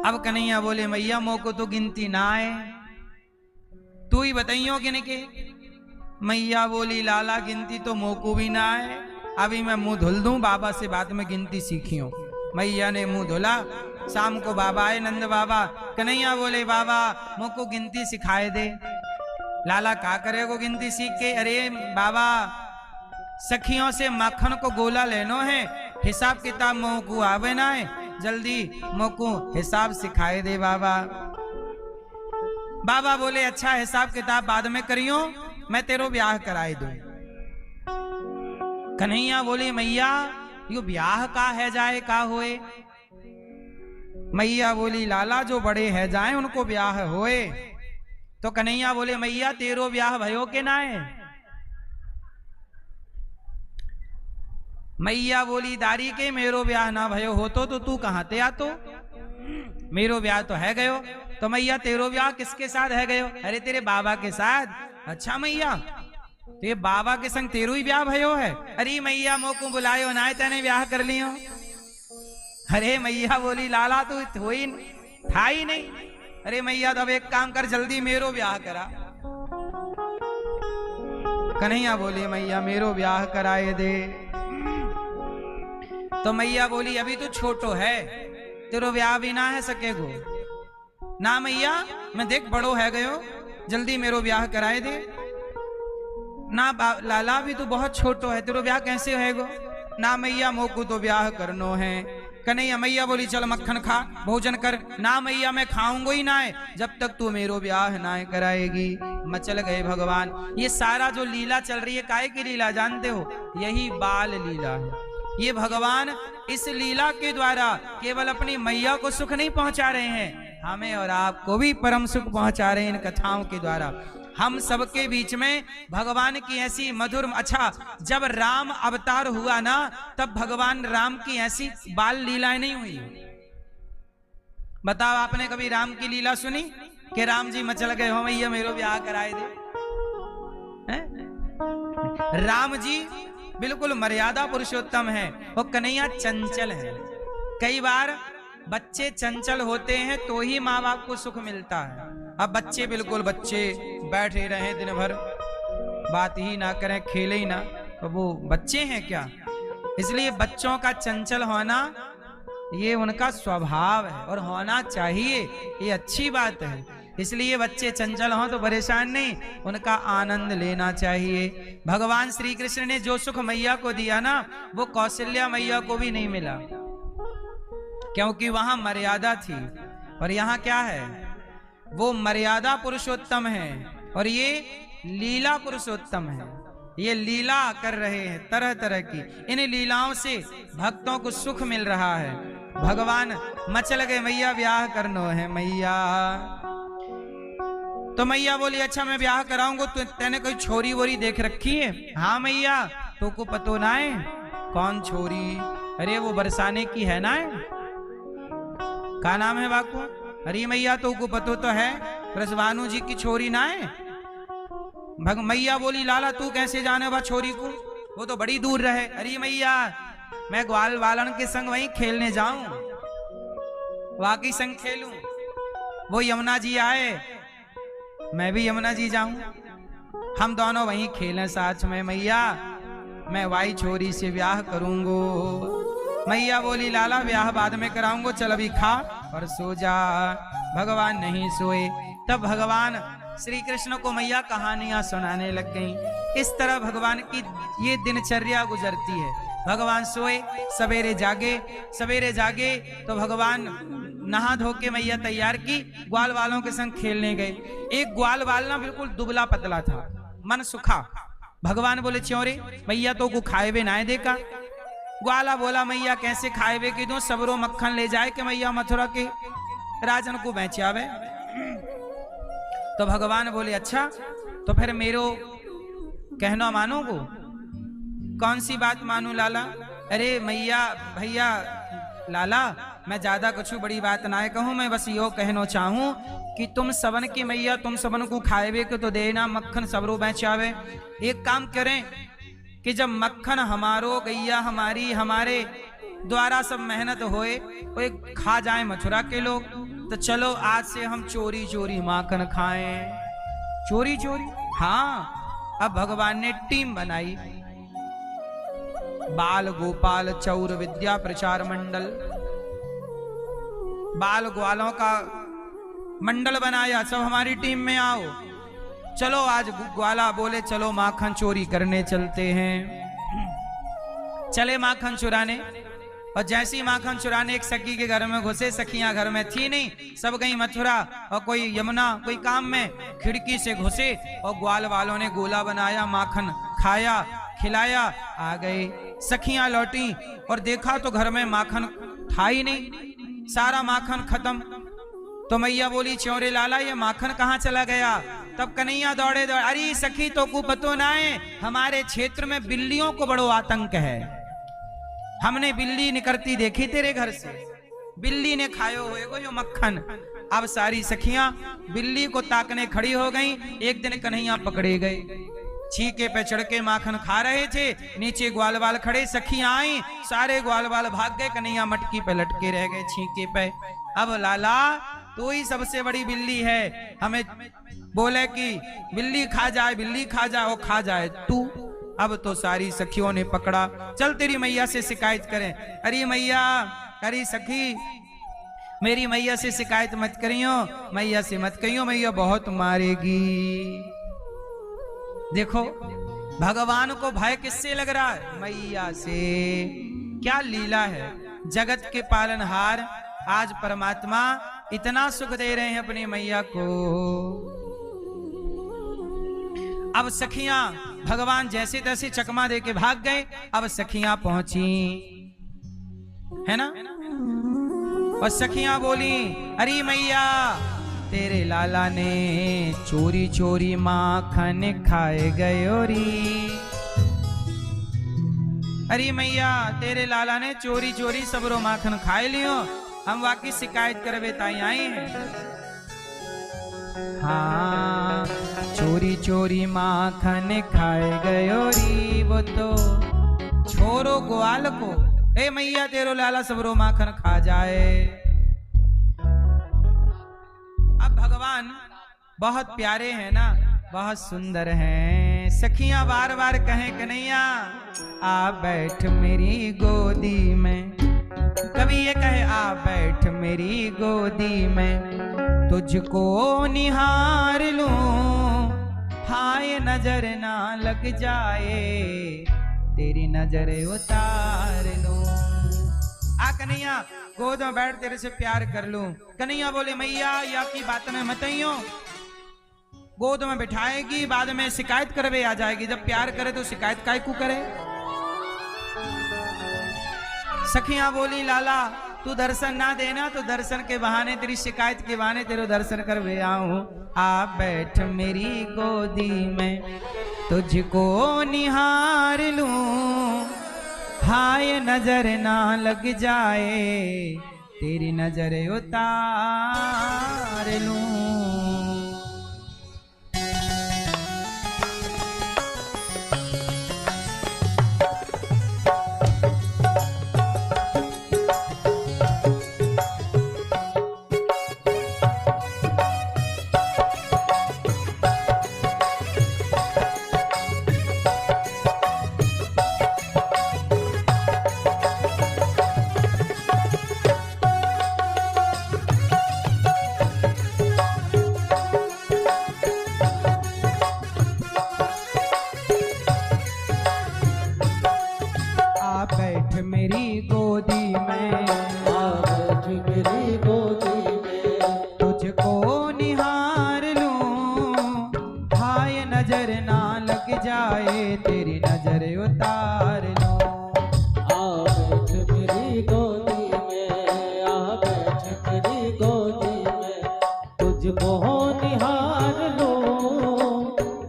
अब कन्हैया बोले, मैया मोको तो गिनती ना है, तू ही बताइयो गिन के। मैया बोली, लाला गिनती तो मोको भी ना है, अभी मैं मुंह धुल दूं, बाबा से बाद में गिनती सीखियो। मैया ने मुंह धुला, शाम को बाबा आए, नंद बाबा। कन्हैया बोले, बाबा मोको गिनती सिखाए दे। लाला का करेगो गिनती सीख के? अरे बाबा सखियों से मक्खन को गोला लेनो है, हिसाब किताब मोको आवे ना है, जल्दी मोको हिसाब सिखाए दे बाबा। बाबा बोले, अच्छा हिसाब किताब बाद में करियो, मैं तेरो ब्याह कराए दूं। कन्हैया बोले, मैया यो ब्याह का है जाए का होए? मैया बोली, लाला जो बड़े है जाए उनको ब्याह होए। तो कन्हैया बोले, मैया तेरो ब्याह भयो के ना है? मैया बोली, दारी के मेरो ब्याह ना भयो होतो तो तू कहां ते आतो, मेरो ब्याह तो है गयो। तो मैया तेरो ब्याह किसके साथ है गयो? अरे तेरे बाबा के साथ। अच्छा मैया, तो ये बाबा के संग तेरो ही ब्याह भयो है? अरे मैया मोको बुलायो ना, तेने ब्याह कर लियो। अरे मैया बोली, लाला तू हो ही था ही नहीं। अरे मैया तब एक काम कर, जल्दी मेरो ब्याह करा। कन्हैया बोली, मैया मेरो ब्याह कराए दे। तो मैया बोली, अभी तो छोटो है, तेरो ब्याह भी ना है सकेगो ना मैया, मैं देख बड़ो है गयो, जल्दी मेरो ब्याह कराए दे ना। लाला भी तो बहुत छोटो है, तेरो ब्याह कैसे होएगो? ना मैया मोको तो ब्याह करनो है। कन्हैया, मैया बोली, चल मक्खन खा, भोजन कर। ना मैया मैं खाऊंगा ही ना है जब तक तू मेरो ब्याह ना कराएगी। मचल गए भगवान। ये सारा जो लीला चल रही है, काहे की लीला जानते हो? यही बाल लीला है। ये भगवान इस लीला के द्वारा केवल अपनी मैया को सुख नहीं पहुंचा रहे हैं, हमें और आपको भी परम सुख पहुंचा रहे हैं इन कथाओं के द्वारा। हम सबके बीच में भगवान की ऐसी मधुर, अच्छा जब राम अवतार हुआ ना, तब भगवान राम की ऐसी बाल लीलाएं नहीं हुई। बताओ, आपने कभी राम की लीला सुनी कि राम जी मचल गए हो मैया मेरो ब्याह कराए दे? राम जी बिल्कुल मर्यादा पुरुषोत्तम है, और कन्हैया चंचल है। कई बार बच्चे चंचल होते हैं तो ही माँ बाप को सुख मिलता है। अब बच्चे बिल्कुल बच्चे बैठे रहे दिन भर, बात ही ना करें, खेले ही ना, तो वो बच्चे हैं क्या? इसलिए बच्चों का चंचल होना ये उनका स्वभाव है और होना चाहिए, ये अच्छी बात है। इसलिए बच्चे चंचल हों तो परेशान नहीं, उनका आनंद लेना चाहिए। भगवान श्री कृष्ण ने जो सुख मैया को दिया ना, वो कौशल्या मैया को भी नहीं मिला, क्योंकि वहां मर्यादा थी। और यहाँ क्या है, वो मर्यादा पुरुषोत्तम है और ये लीला पुरुषोत्तम है। ये लीला कर रहे हैं तरह तरह की, इन लीलाओं से भक्तों को सुख मिल रहा है। भगवान मचल गए, मैया ब्याह करनो है मैया। तो मैया बोली अच्छा मैं ब्याह कराऊंगा, तो तेने कोई छोरी वोरी देख रखी है? हाँ मैया, तो को पतो ना है? कौन छोरी? अरे वो बरसाने की है ना, क्या नाम है बापू? अरे मैया तो को पतो तो है, ब्रजभानु जी की छोरी ना है। मैया बोली लाला तू कैसे जाने बा छोरी को, वो तो बड़ी दूर रहे। अरे मैया मैं ग्वाल वालन के संग वहीं खेलने जाऊं, वाकई संग खेलूं, वो यमुना जी आए मैं भी यमुना जी जाऊं, हम दोनों वहीं खेलें साथ में। मैया मैं वाई छोरी से ब्याह करूंगो। मैया बोली लाला ब्याह बाद में कराऊंगो, चल अभी खा और सो जा। भगवान नहीं सोए, तब भगवान श्री कृष्ण को मैया कहानियां सुनाने लग गईं। इस तरह भगवान की ये दिनचर्या गुजरती है। भगवान सोए, सवेरे जागे तो भगवान नहा धो के मैया तैयार की, ग्वाल वालों के संग खेलने गए। एक ग्वाल वाल ना बिल्कुल दुबला पतला था, मन सुखा। भगवान बोले च्योरे मैया तो को खाए वे ना देखा। ग्वाला बोला मैया कैसे खाए वे की दो, सबरो मक्खन ले जाए कि मैया मथुरा के राजन को बेचावे। तो भगवान बोले अच्छा तो फिर मेरो कहना मानोगो? कौन सी बात मानू लाला? अरे मैया भैया लाला मैं ज्यादा कुछ बड़ी बात ना कहूं, मैं बस यो कहना चाहूं कि तुम सबन की मैया तुम सबन को खाएवे के तो देना मक्खन सबरो बेचावे। एक काम करें कि जब मक्खन हमारो गैया हमारी हमारे द्वारा सब मेहनत होए वो खा जाए मथुरा के लोग, तो चलो आज से हम चोरी चोरी माखन खाएं। चोरी चोरी? हाँ। अब भगवान ने टीम बनाई, बाल गोपाल चौर विद्या प्रचार मंडल, बाल ग्वालों का मंडल बनाया, सब हमारी टीम में आओ। चलो आज ग्वाला बोले चलो माखन चोरी करने चलते हैं। चले माखन चुराने, और जैसी माखन चुराने एक सखी के घर में घुसे, सखियां घर में थी नहीं, सब गई मथुरा और कोई यमुना कोई काम में, खिड़की से घुसे और ग्वाल वालों ने गोला बनाया, माखन खाया खिलाया, आ गए। सखियां लौटी और देखा तो घर में माखन था ही नहीं, सारा माखन खत्म। तो मैया बोली च्योरे लाला ये माखन कहाँ चला गया? तब कन्हैया दौड़े दौड़े, अरे सखी तो को पतो ना है, हमारे क्षेत्र में बिल्लियों को बड़ो आतंक है, हमने बिल्ली निकलती देखी तेरे घर से, बिल्ली ने खायो होएगो यो मक्खन। अब सारी सखियां बिल्ली को ताकने खड़ी हो गईं। एक दिन कन्हैया पकड़े गए, छीके पे चढ़ के माखन खा रहे थे, नीचे ग्वाल वाल खड़े, सखियां आई, सारे ग्वाल वाल भाग गए, कन्हैया मटकी पे लटके रह गए छीके पे। अब लाला तू ही सबसे बड़ी बिल्ली है, हमें बोले कि बिल्ली खा जाए वो खा जाए तू। अब तो सारी सखियों ने पकड़ा, चल तेरी मैया से शिकायत करें। अरे मैया, अरे सखी मेरी मैया से शिकायत मत करियो, मैया से मत कहियो, मैया बहुत मारेगी। देखो भगवान को भय किससे लग रहा है? मैया से। क्या लीला है, जगत के पालनहार आज परमात्मा इतना सुख दे रहे हैं अपनी मैया को। अब सखियां भगवान जैसे तैसे चकमा दे के भाग गए। अब सखियां पहुंची है ना, और सखियां बोली अरे मैया तेरे लाला ने चोरी चोरी माखन खाए गयो री। अरे मैया तेरे लाला ने चोरी चोरी सबरो माखन खाए लियो, हम वाकई शिकायत करवे ताई आए हैं। हाँ चोरी चोरी माखन खाए गयो री, वो तो छोरो ग्वाल को ए मैया तेरो लाला सबरो माखन खा जाए। अब भगवान बहुत प्यारे हैं ना, बहुत सुंदर हैं। सखियां बार बार कहें कन्हैया आ बैठ मेरी गोदी में। कभी ये कहे आ बैठ मेरी गोदी में, तुझको निहार लूं हाय नजर ना लग जाए, तेरी नजर उतार लूं। आ कन्हैया गोद में बैठ तेरे से प्यार कर लूं। कन्हैया बोले मैया या की बात में मत आइयो, गोद में बिठाएगी बाद में शिकायत करवे आ जाएगी। जब प्यार करे तो शिकायत काय को करे। सखियां बोली लाला तू दर्शन ना देना तो दर्शन के बहाने, तेरी शिकायत के बहाने तेरे दर्शन करवे आऊं। आ बैठ मेरी गोदी में, तुझको निहार लूं हाय नजर ना लग जाए, तेरी नजर उतार लूं। बैठ मेरी गोदी में, आ बैठ मेरी गोदी में, तुझको निहार लूं हाय नजर ना लग जाए, तेरी नजर उतार लूं। आ बैठ मेरी गोदी में, आ बैठ मेरी गोदी में, तुझको निहार लूं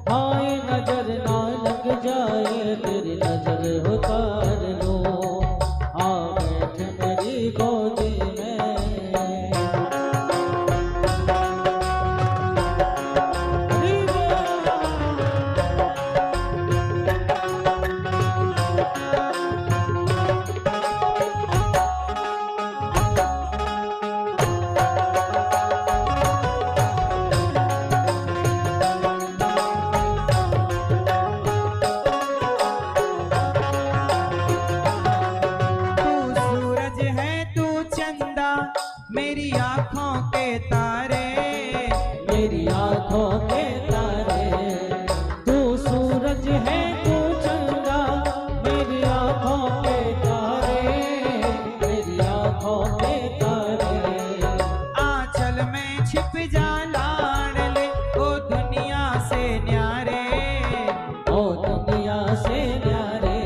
हाय नजर ना लग जाए, तेरी नजर उतार लूं। मेरी आँखों के तारे, मेरी आँखों के तारे, तू सूरज है तू चंदा, मेरी आँखों के तारे, मेरी आँखों के तारे। आंचल में छिप जा लाड़ ले ओ दुनिया से न्यारे, ओ दुनिया से न्यारे।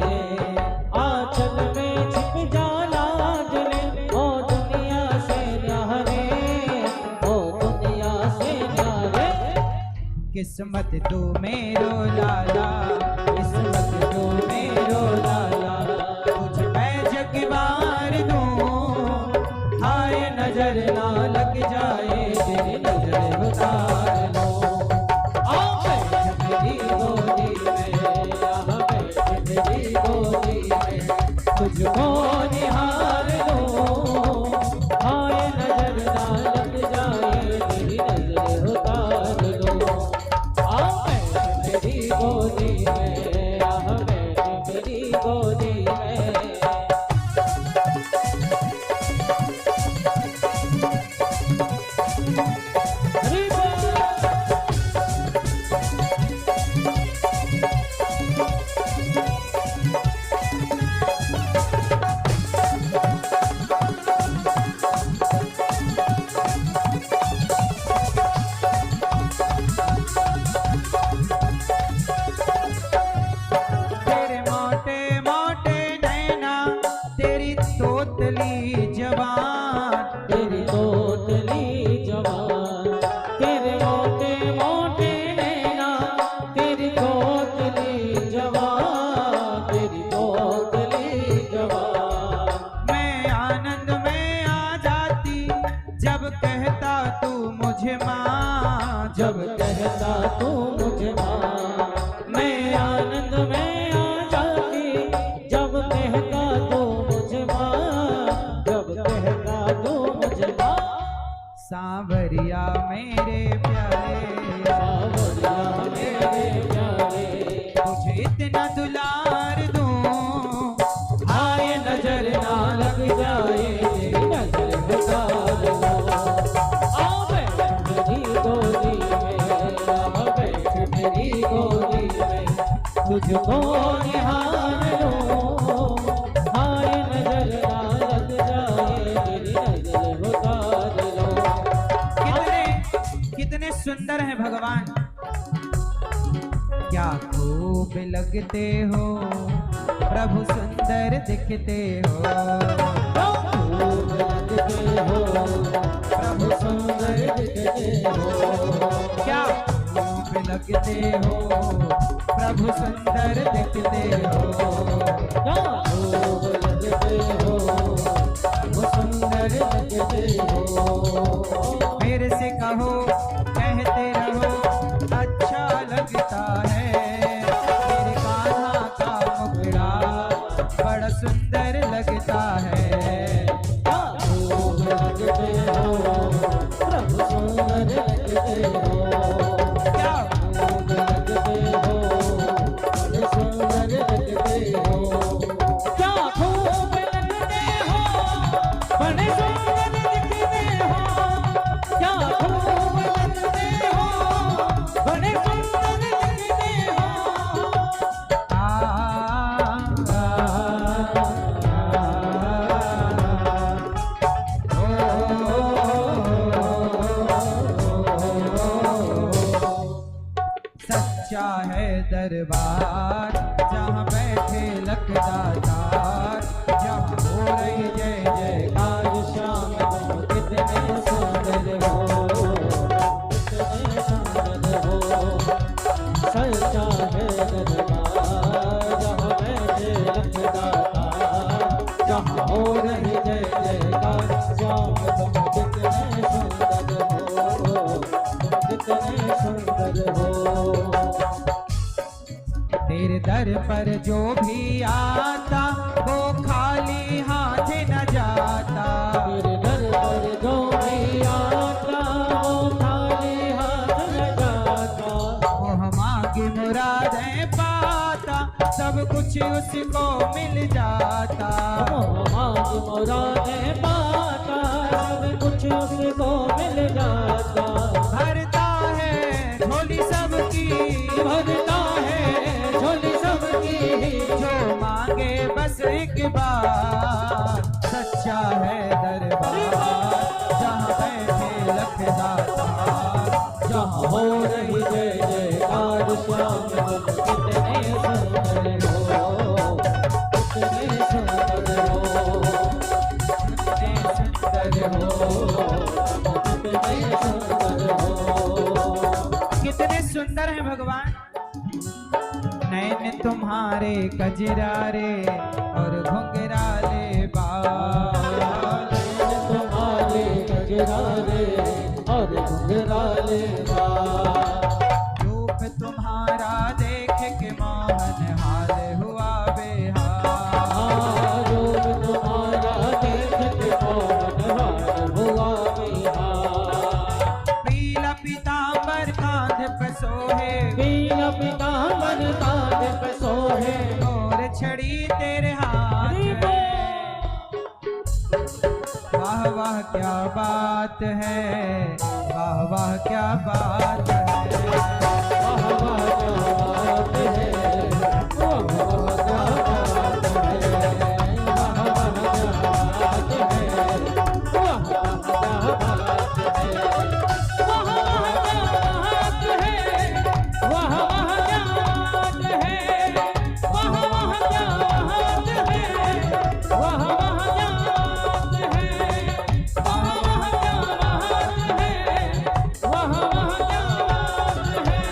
आंचल में छिप जा लाड़ ले ओ दुनिया से न्यारे, ओ दुनिया से न्यारे। किस्मत तू मेरो लाला, किस्मत तू मेरो लाला, तुझ पे जगबार दूं हाय नजर ना लग जाए, तेरी नजर उतार लो। आ बैठ मेरी गोदी में, आ बैठ मेरी गोदी में, तुझको निहार लूं हाय नजर ना लग जाए, तेरी नजर उतार लो। आ बैठ मेरी गोदी में, आ बैठ मेरी गोदी सावरिया मेरे प्यारे, सावरिया मेरे प्यारे, तुझे इतना दुलार दूं, आए नजर ना लग जाए, तेरी नजर उतार लो। आ बैठ मेरी गोदी में, आ बैठ मेरी गोदी में, तुझको निहार लो। आए नजर ना लग जाए, तेरी नजर उतार लो। कितने सुंदर हैं भगवान, क्या खूब लगते हो प्रभु, सुंदर दिखते हो, खूब लगते हो प्रभु, सुंदर दिखते हो। क्या खूब लगते हो प्रभु, सुंदर दिखते हो, क्या खूब लगते हो प्रभु, सुंदर लगते हो। मेरे से कहो कहते रहो अच्छा लगता है, मेरे कान्हा का मुखड़ा बड़ा सुंदर लगता है। क्या खूब लगते हो प्रभु, सुंदर लगते हो। क्या खूब लगते हो प्रभु, सुंदर लगते हो। क्या खूब लगते हो बड़े सुंदर दिखते हो। क्या खूब लगते हो बड़े सुंदर दिखते हो। सच्चा है दरबार जहाँ बैठे लखदातार, जहाँ हो रही जय जयकार। आज शाम तुम कितने सुंदर हो, कितने सुंदर हो। सच्चा है दरबार जहाँ बैठे लखदातार, जहाँ हो रही जय जयकार। शाम तुम कितने सुंदर हो, तुम कितने सुंदर हो। तेरे दर पर जो भी आता वो खाली हाथ न जाता, तेरे दर पर जो भी आता वो खाली हाथ न जाता। वो मांगी मुरादें पाता, सब कुछ उसको मिल जाता। मांग मुरादें पाता, सब कुछ उसको मिल जाता। भरता है झोली सबकी, भरता है झोली सबकी, जो मांगे बस एक बार। सच्चा है दरबार जहाँ बैठे लखदातार, जहाँ हो रही जय जयकार। श्याम तुम कितने सुंदर हो, कितने सुंदर हो, कितने सुंदर हो, कितने सुंदर हो। कितने सुंदर हैं भगवान। नैन तुम्हारे कजरारे और घुंघराले बाल, तुम्हारे गजरारे और घुंघराले बाल। रूप तुम्हारा देख के मोहन हाल हुआ बेहाल, रूप तुम्हारा देख के मोहन हाल हुआ बेहाल। पीला पीतांबर कांध पे सोहे, पीला पीतांबर कांध पे सोहे, और छड़ी तेरे हाथ में। वाह वाह क्या बात है, वाह वाह क्या बात है। वाह वाह क्या बात है, वाह वाह क्या बात है। वाह वाह क्या बात है, वाह वाह क्या बात है। वाह वाह क्या बात है, वाह वाह क्या बात है। वाह वाह क्या बात है, वाह वाह क्या बात है। वाह वाह क्या बात है, वाह वाह क्या बात है।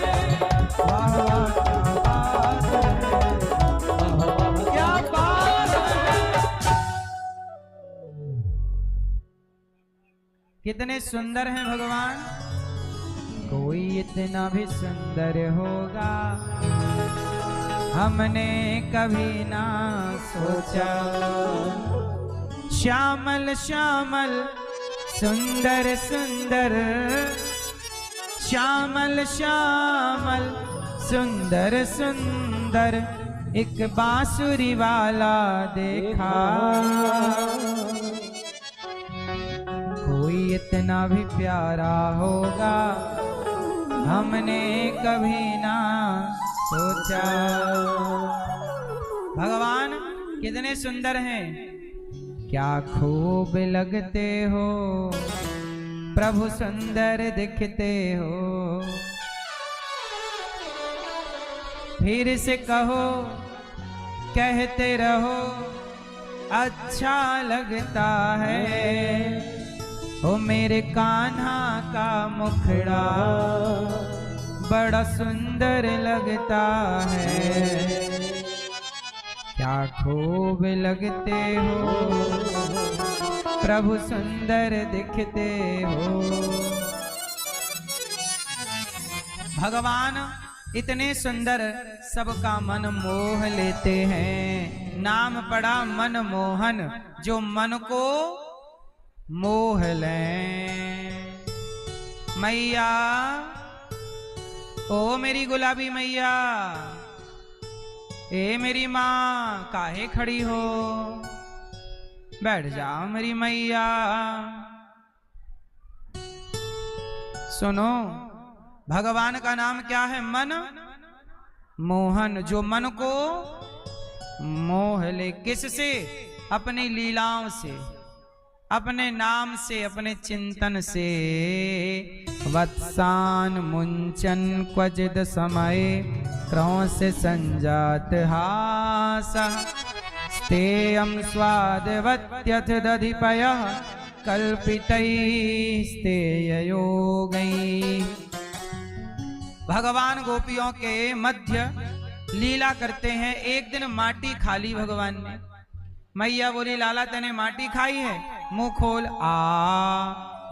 वाह वाह क्या बात है, क्या बात है। कितने सुंदर हैं भगवान। कोई इतना भी सुंदर होगा हमने कभी ना सोचा। श्यामल श्यामल सुंदर सुंदर श्यामल श्यामल सुंदर सुंदर एक बांसुरी वाला देखा, कोई इतना भी प्यारा होगा हमने कभी ना सोचा। भगवान कितने सुंदर हैं, क्या खूब लगते हो प्रभु, सुंदर दिखते हो। फिर से कहो, कहते रहो, अच्छा लगता है ओ मेरे कान्हा का मुखड़ा, बड़ा सुंदर लगता है। क्या खूब लगते हो प्रभु, सुंदर दिखते हो। भगवान इतने सुंदर, सबका मन मोह लेते हैं। नाम पड़ा मनमोहन, जो मन को मोह लें। मैया ओ मेरी गुलाबी मैया, ए मेरी माँ काहे खड़ी हो, बैठ जाओ मेरी मैया। सुनो, भगवान का नाम क्या है? मन मोहन, जो मन को मोह ले। किससे? अपनी लीलाओं से, अपने नाम से, अपने चिंतन से। वत्सान मुंचन क्वचिद समय, क्रौंस संजात हासः, स्तेयं स्वादवत्यथ दधिपयः, कल्पितैस्तेययोगैः। भगवान गोपियों के मध्य लीला करते हैं। एक दिन माटी खा ली भगवान ने। मैया बोली, लाला तने माटी खाई है? मुंह खोल।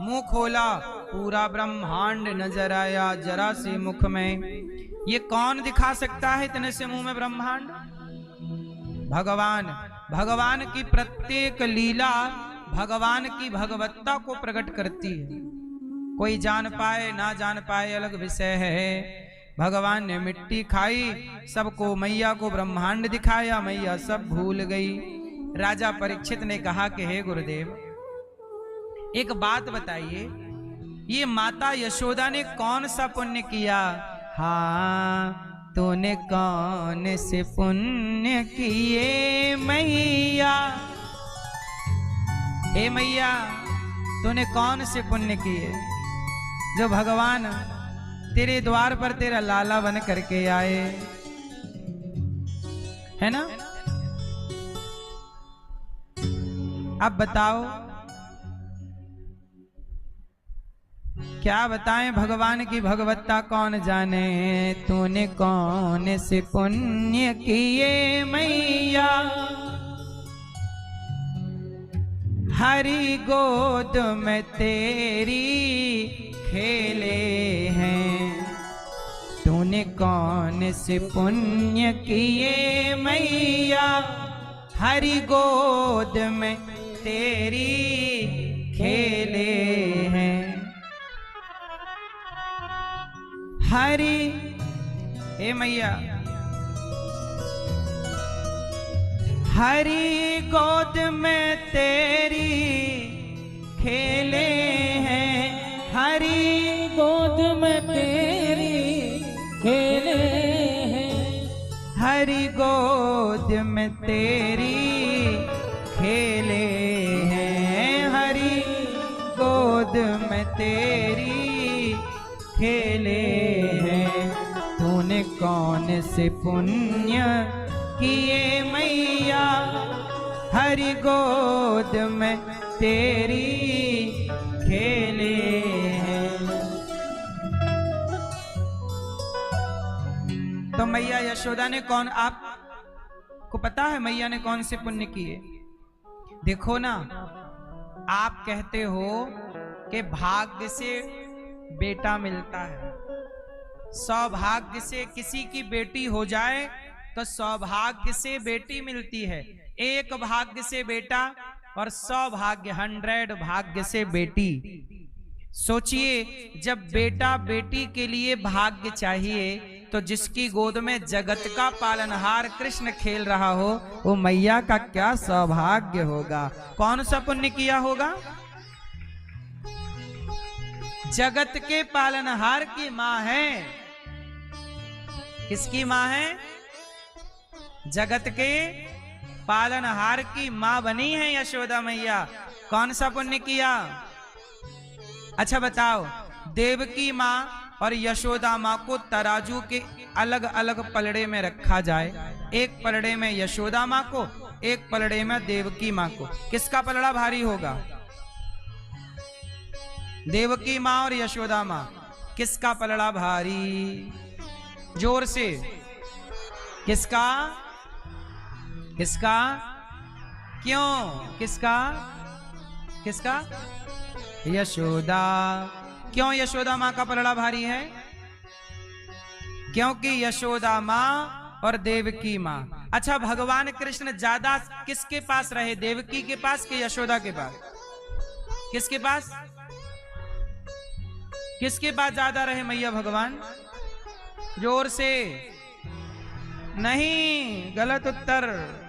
मुंह खोला, पूरा ब्रह्मांड नजर आया जरा से मुख में। ये कौन दिखा सकता है इतने से मुंह में ब्रह्मांड? भगवान। भगवान की प्रत्येक लीला भगवान की भगवत्ता को प्रकट करती है। कोई जान पाए ना जान पाए अलग विषय है। भगवान ने मिट्टी खाई, सबको, मैया को ब्रह्मांड दिखाया, मैया सब भूल गई। राजा परीक्षित ने कहा कि हे गुरुदेव, एक बात बताइए, ये माता यशोदा ने कौन सा पुण्य किया? हाँ, तूने कौन से पुण्य किए मैया? हे मैया, तूने कौन से पुण्य किए जो भगवान तेरे द्वार पर तेरा लाला बन करके आए, है ना? अब बताओ, क्या बताएं भगवान की भगवत्ता कौन जाने? तूने कौन से पुण्य किए मैया? हरि गोद में तेरी खेले हैं। तूने कौन से पुण्य किए मैया? हरि गोद में तेरी खेले हैं। हरि, हे मैया, हरि गोद में तेरी खेले हैं। हरि गोद में तेरी खेले हैं। हरि गोद में तेरी खेले हैं। हरि गोद में तेरी खेले हैं। तूने कौन से पुण्य किए मैया? हरि गोद में तेरी खेले हैं। तो मैया यशोदा ने कौन, आपको पता है मैया ने कौन से पुण्य किए? देखो ना, आप कहते हो कि भाग्य से बेटा मिलता है, सौभाग्य से किसी की बेटी हो जाए तो सौभाग्य से बेटी मिलती है। एक भाग्य से बेटा और 100 भाग्य 100 भाग्य से बेटी। सोचिए, जब बेटा बेटी के लिए भाग्य चाहिए तो जिसकी गोद में जगत का पालनहार कृष्ण खेल रहा हो, वो मैया का क्या सौभाग्य होगा, कौन सा पुण्य किया होगा। जगत के पालनहार की मां है। किसकी मां है? जगत के पालनहार की मां बनी है यशोदा मैया। कौन सा पुण्य किया? अच्छा बताओ, देवकी मां और यशोदा मां को तराजू के अलग अलग पलड़े में रखा जाए, एक पलड़े में यशोदा मां को, एक पलड़े में देवकी मां को, किसका पलड़ा भारी होगा? देवकी मां और यशोदा मां, किसका पलड़ा भारी? जोर से, किसका? किसका? क्यों? किसका? किसका? यशोदा। क्यों यशोदा मां का पलड़ा भारी है? क्योंकि यशोदा मां और देवकी मां। अच्छा, भगवान कृष्ण ज्यादा किसके पास रहे, देवकी के पास कि यशोदा के पास? किसके पास? किसके पास ज्यादा रहे मैया भगवान? जोर से। नहीं, गलत उत्तर।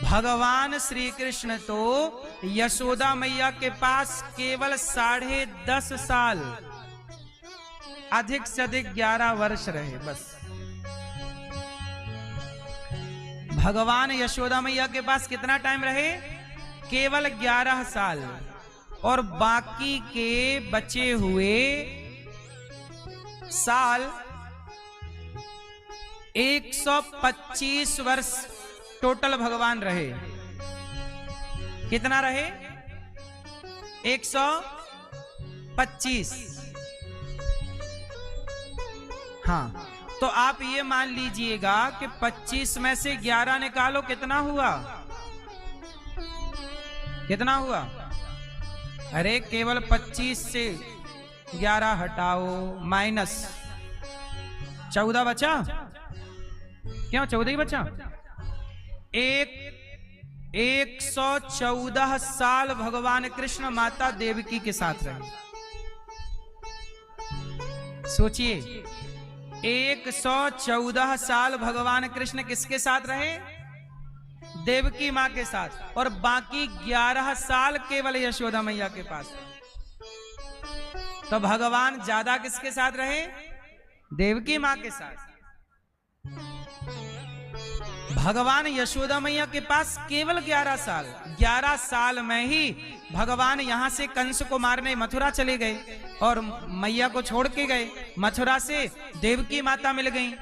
भगवान श्री कृष्ण तो यशोदा मैया के पास केवल 10.5 साल, अधिक से अधिक 11 वर्ष रहे बस। भगवान यशोदा मैया के पास कितना टाइम रहे? केवल 11 साल। और बाकी के बचे हुए साल 125 वर्ष टोटल भगवान रहे। कितना रहे? 125। हाँ, तो आप ये मान लीजिएगा कि 25 में से 11 निकालो, कितना हुआ? कितना हुआ? अरे केवल 25 से 11 हटाओ, माइनस 14 बचा। क्यों 14 ही बचा? 114 साल भगवान कृष्ण माता देवकी के साथ रहे। सोचिए, 114 साल भगवान कृष्ण किसके साथ रहे? देवकी मां के साथ। और बाकी 11 साल केवल यशोदा मैया के पास। तो भगवान ज्यादा किसके साथ रहे? देवकी मां के साथ। भगवान यशोदा मैया के पास केवल 11 साल। 11 साल में ही भगवान यहां से कंस को मारने मथुरा चले गए और मैया को छोड़ के गए। मथुरा से देवकी माता मिल गई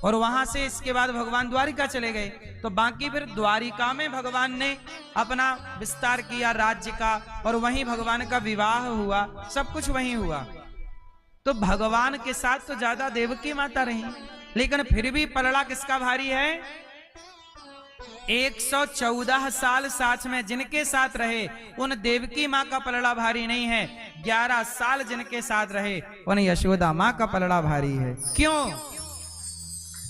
और वहां से इसके बाद भगवान द्वारिका चले गए। तो बाकी फिर द्वारिका में भगवान ने अपना विस्तार किया राज्य का, और वहीं भगवान का विवाह हुआ, सब कुछ वहीं हुआ। तो भगवान के साथ तो ज्यादा देवकी माता रही, लेकिन फिर भी पलड़ा किसका भारी है? 114 साल साथ में जिनके साथ रहे उन देवकी मां का पलड़ा भारी नहीं है। 11 साल जिनके साथ रहे उन यशोदा मां का पलड़ा भारी है। क्यों?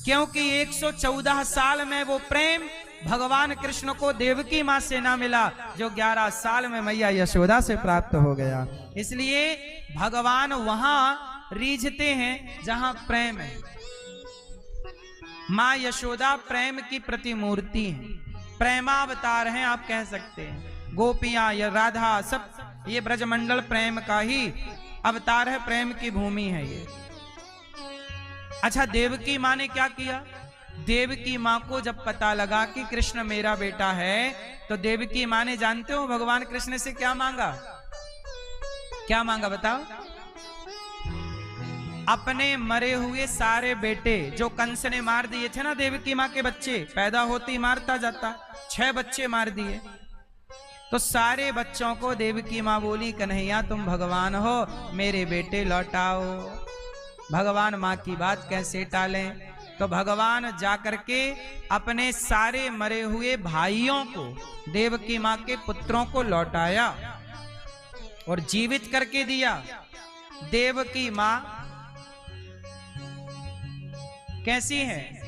क्योंकि 114 साल में वो प्रेम भगवान कृष्ण को देवकी मां से ना मिला जो 11 साल में मैया यशोदा से प्राप्त हो गया। इसलिए भगवान वहां रीझते हैं जहां प्रेम है। मां यशोदा प्रेम की प्रतिमूर्ति है, प्रेमावतार हैं आप कह सकते हैं। गोपियां या राधा सब ये ब्रजमंडल प्रेम का ही अवतार है, प्रेम की भूमि है ये। अच्छा, देवकी मां ने क्या किया? देवकी मां को जब पता लगा कि कृष्ण मेरा बेटा है, तो देवकी मां ने, जानते हो भगवान कृष्ण से क्या मांगा? क्या मांगा बताओ? अपने मरे हुए सारे बेटे जो कंस ने मार दिए थे ना, देवकी मां के बच्चे पैदा होते ही मारता जाता, 6 बच्चे मार दिए। तो सारे बच्चों को देवकी मां बोली, कन्हैया तुम भगवान हो, मेरे बेटे लौटाओ। भगवान मां की बात कैसे टालें? तो भगवान जाकर के अपने सारे मरे हुए भाइयों को, देवकी मां के पुत्रों को लौटाया और जीवित करके दिया। देवकी मां कैसी है?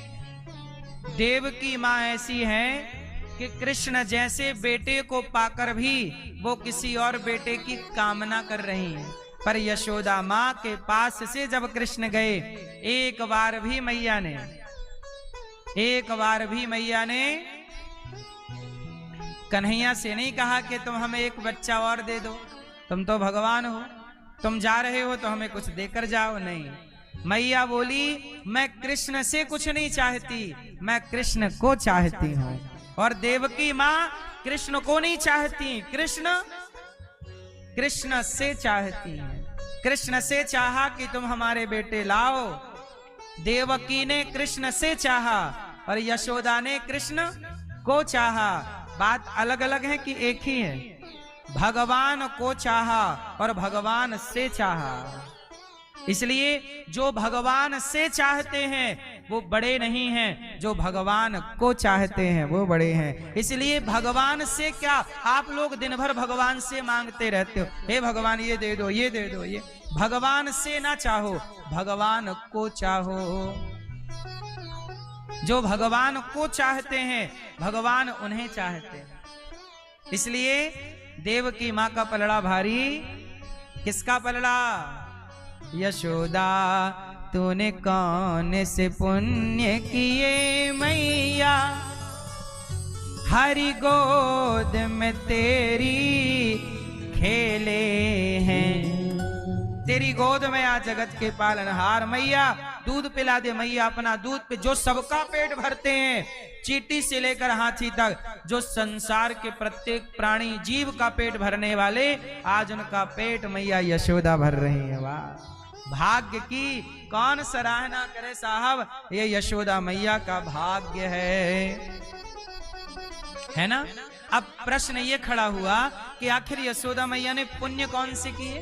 देवकी मां ऐसी है कि कृष्ण जैसे बेटे को पाकर भी वो किसी और बेटे की कामना कर रही हैं। पर यशोदा माँ के पास से जब कृष्ण गए, एक बार भी मैया ने कन्हैया से नहीं कहा कि तुम हमें एक बच्चा और दे दो, तुम तो भगवान हो, तुम जा रहे हो तो हमें कुछ देकर जाओ। नहीं, मैया बोली मैं कृष्ण से कुछ नहीं चाहती, मैं कृष्ण को चाहती हूँ। और देवकी माँ कृष्ण को नहीं चाहती, कृष्ण से चाहती हैं। कृष्ण से चाहा कि तुम हमारे बेटे लाओ। देवकी ने कृष्ण से चाहा और यशोदा ने कृष्ण को चाहा। बात अलग अलग है कि एक ही है। भगवान को चाहा और भगवान से चाहा। इसलिए जो भगवान से चाहते हैं वो बड़े नहीं हैं, जो भगवान को चाहते हैं वो बड़े हैं। इसलिए भगवान से क्या, आप लोग दिन भर भगवान से मांगते रहते हो, हे भगवान ये दे दो, ये दे दो, ये। भगवान से ना चाहो, भगवान को चाहो। जो भगवान को चाहते हैं भगवान उन्हें चाहते हैं। इसलिए देवकी माँ का पलड़ा भारी। किसका पलड़ा? यशोदा तूने कौन से पुण्य किए मैया, हरि गोद में तेरी खेले हैं। तेरी गोद में आ जगत के पालनहार मैया, दूध पिला दे मैया, अपना दूध पे जो सबका पेट भरते हैं, चींटी से लेकर हाथी तक, जो संसार के प्रत्येक प्राणी जीव का पेट भरने वाले, आज उनका पेट मैया यशोदा भर रही है। वाह, भाग्य की कौन सराहना करे साहब, ये यशोदा मैया का भाग्य है ना। अब प्रश्न ये खड़ा हुआ कि आखिर यशोदा मैया ने पुण्य कौन से किए?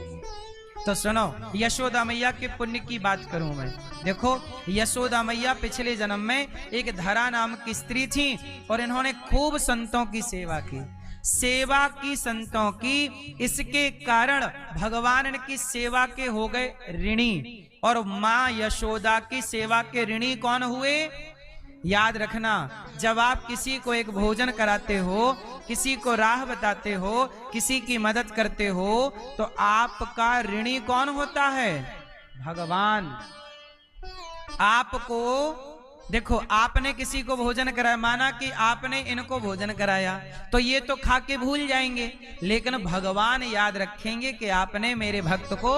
तो सुनो, यशोदा मैया के पुण्य की बात करूं मैं। देखो, यशोदा मैया पिछले जन्म में एक धरा नाम की स्त्री थी और इन्होंने खूब संतों की सेवा की संतों की। इसके कारण भगवान इनकी सेवा के हो गए ऋणी, और माँ यशोदा की सेवा के ऋणी कौन हुए? याद रखना, जब आप किसी को एक भोजन कराते हो, किसी को राह बताते हो, किसी की मदद करते हो, तो आपका ऋणी कौन होता है? भगवान। आपको देखो, आपने किसी को भोजन कराया, माना कि आपने इनको भोजन कराया, तो ये तो खा के भूल जाएंगे, लेकिन भगवान याद रखेंगे कि आपने मेरे भक्त को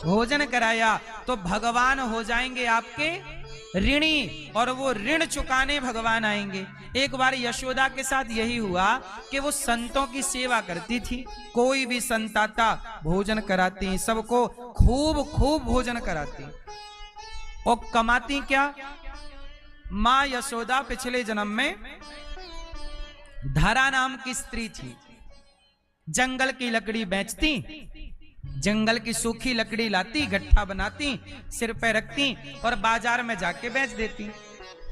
भोजन कराया, तो भगवान हो जाएंगे आपके ऋणी, और वो ऋण चुकाने भगवान आएंगे। एक बार यशोदा के साथ यही हुआ कि वो संतों की सेवा करती थी। कोई भी संत आता भोजन कराती, सबको खूब खूब भोजन कराती, और कमाती क्या? माँ यशोदा पिछले जन्म में धरा नाम की स्त्री थी। जंगल की लकड़ी बेचती, जंगल की सूखी लकड़ी लाती, गट्ठा बनाती, सिर पे रखती और बाजार में जाके बेच देती।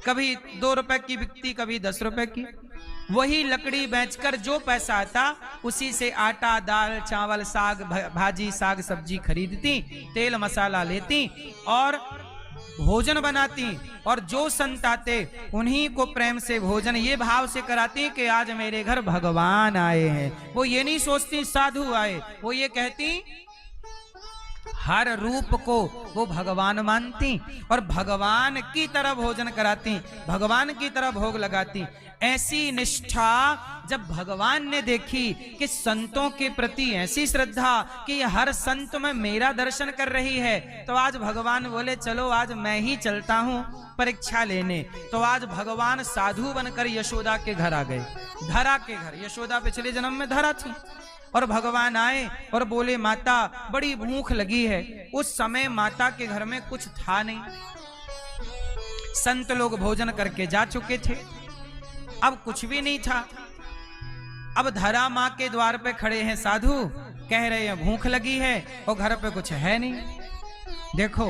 कभी 2 रुपए की बिकती, कभी 10 रुपए की। वही लकड़ी बेचकर जो पैसा आता उसी से आटा, दाल, चावल, साग भाजी, साग सब्जी खरीदती, तेल मसाला लेती और भोजन बनाती, और जो संत आते उन्हीं को प्रेम से भोजन ये भाव से कराती कि आज मेरे घर भगवान आए हैं। वो ये नहीं सोचती साधु आए, वो ये कहती हर रूप को वो भगवान मानती और भगवान की तरह भोजन कराती, भगवान की तरह भोग लगाती। ऐसी निष्ठा जब भगवान ने देखी कि संतों के प्रति ऐसी श्रद्धा कि हर संत में मेरा दर्शन कर रही है, तो आज भगवान बोले चलो आज मैं ही चलता हूँ परीक्षा लेने। तो आज भगवान साधु बनकर यशोदा के घर आ गए, धरा के घर। यशोदा पिछले जन्म में धरा थी और भगवान आए और बोले माता बड़ी भूख लगी है। उस समय माता के घर में कुछ था नहीं, संत लोग भोजन करके जा चुके थे, अब कुछ भी नहीं था। अब धरा माँ के द्वार पे खड़े हैं साधु, कह रहे हैं भूख लगी है और घर पे कुछ है नहीं। देखो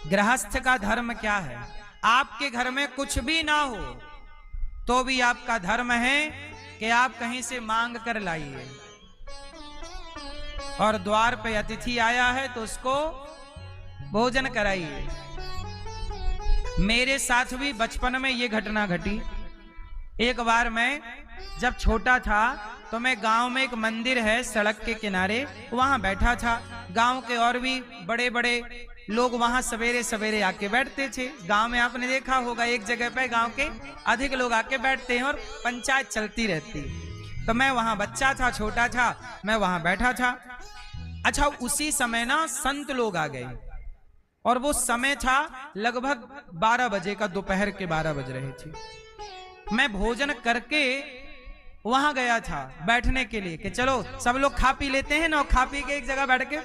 गृहस्थ का धर्म क्या है, आपके घर में कुछ भी ना हो तो भी आपका धर्म है कि आप कहीं से मांग कर लाइए, और द्वार पे अतिथि आया है तो उसको भोजन कराइए। मेरे साथ भी बचपन में ये घटना घटी। एक बार मैं जब छोटा था तो मैं गांव में एक मंदिर है सड़क के किनारे, वहां बैठा था। गांव के और भी बड़े बड़े लोग वहां सवेरे सवेरे आके बैठते थे। गांव में आपने देखा होगा एक जगह पे गांव के अधिक लोग आके बैठते हैं और पंचायत चलती रहती। तो मैं वहां बच्चा था, छोटा था, मैं वहां बैठा था। अच्छा, उसी समय ना संत लोग आ गए और वो समय था लगभग 12 बजे का, दोपहर के 12 बज रहे थे। मैं भोजन करके वहां गया था बैठने के लिए कि चलो सब लोग खा पी लेते हैं ना, खा पी के एक जगह बैठ के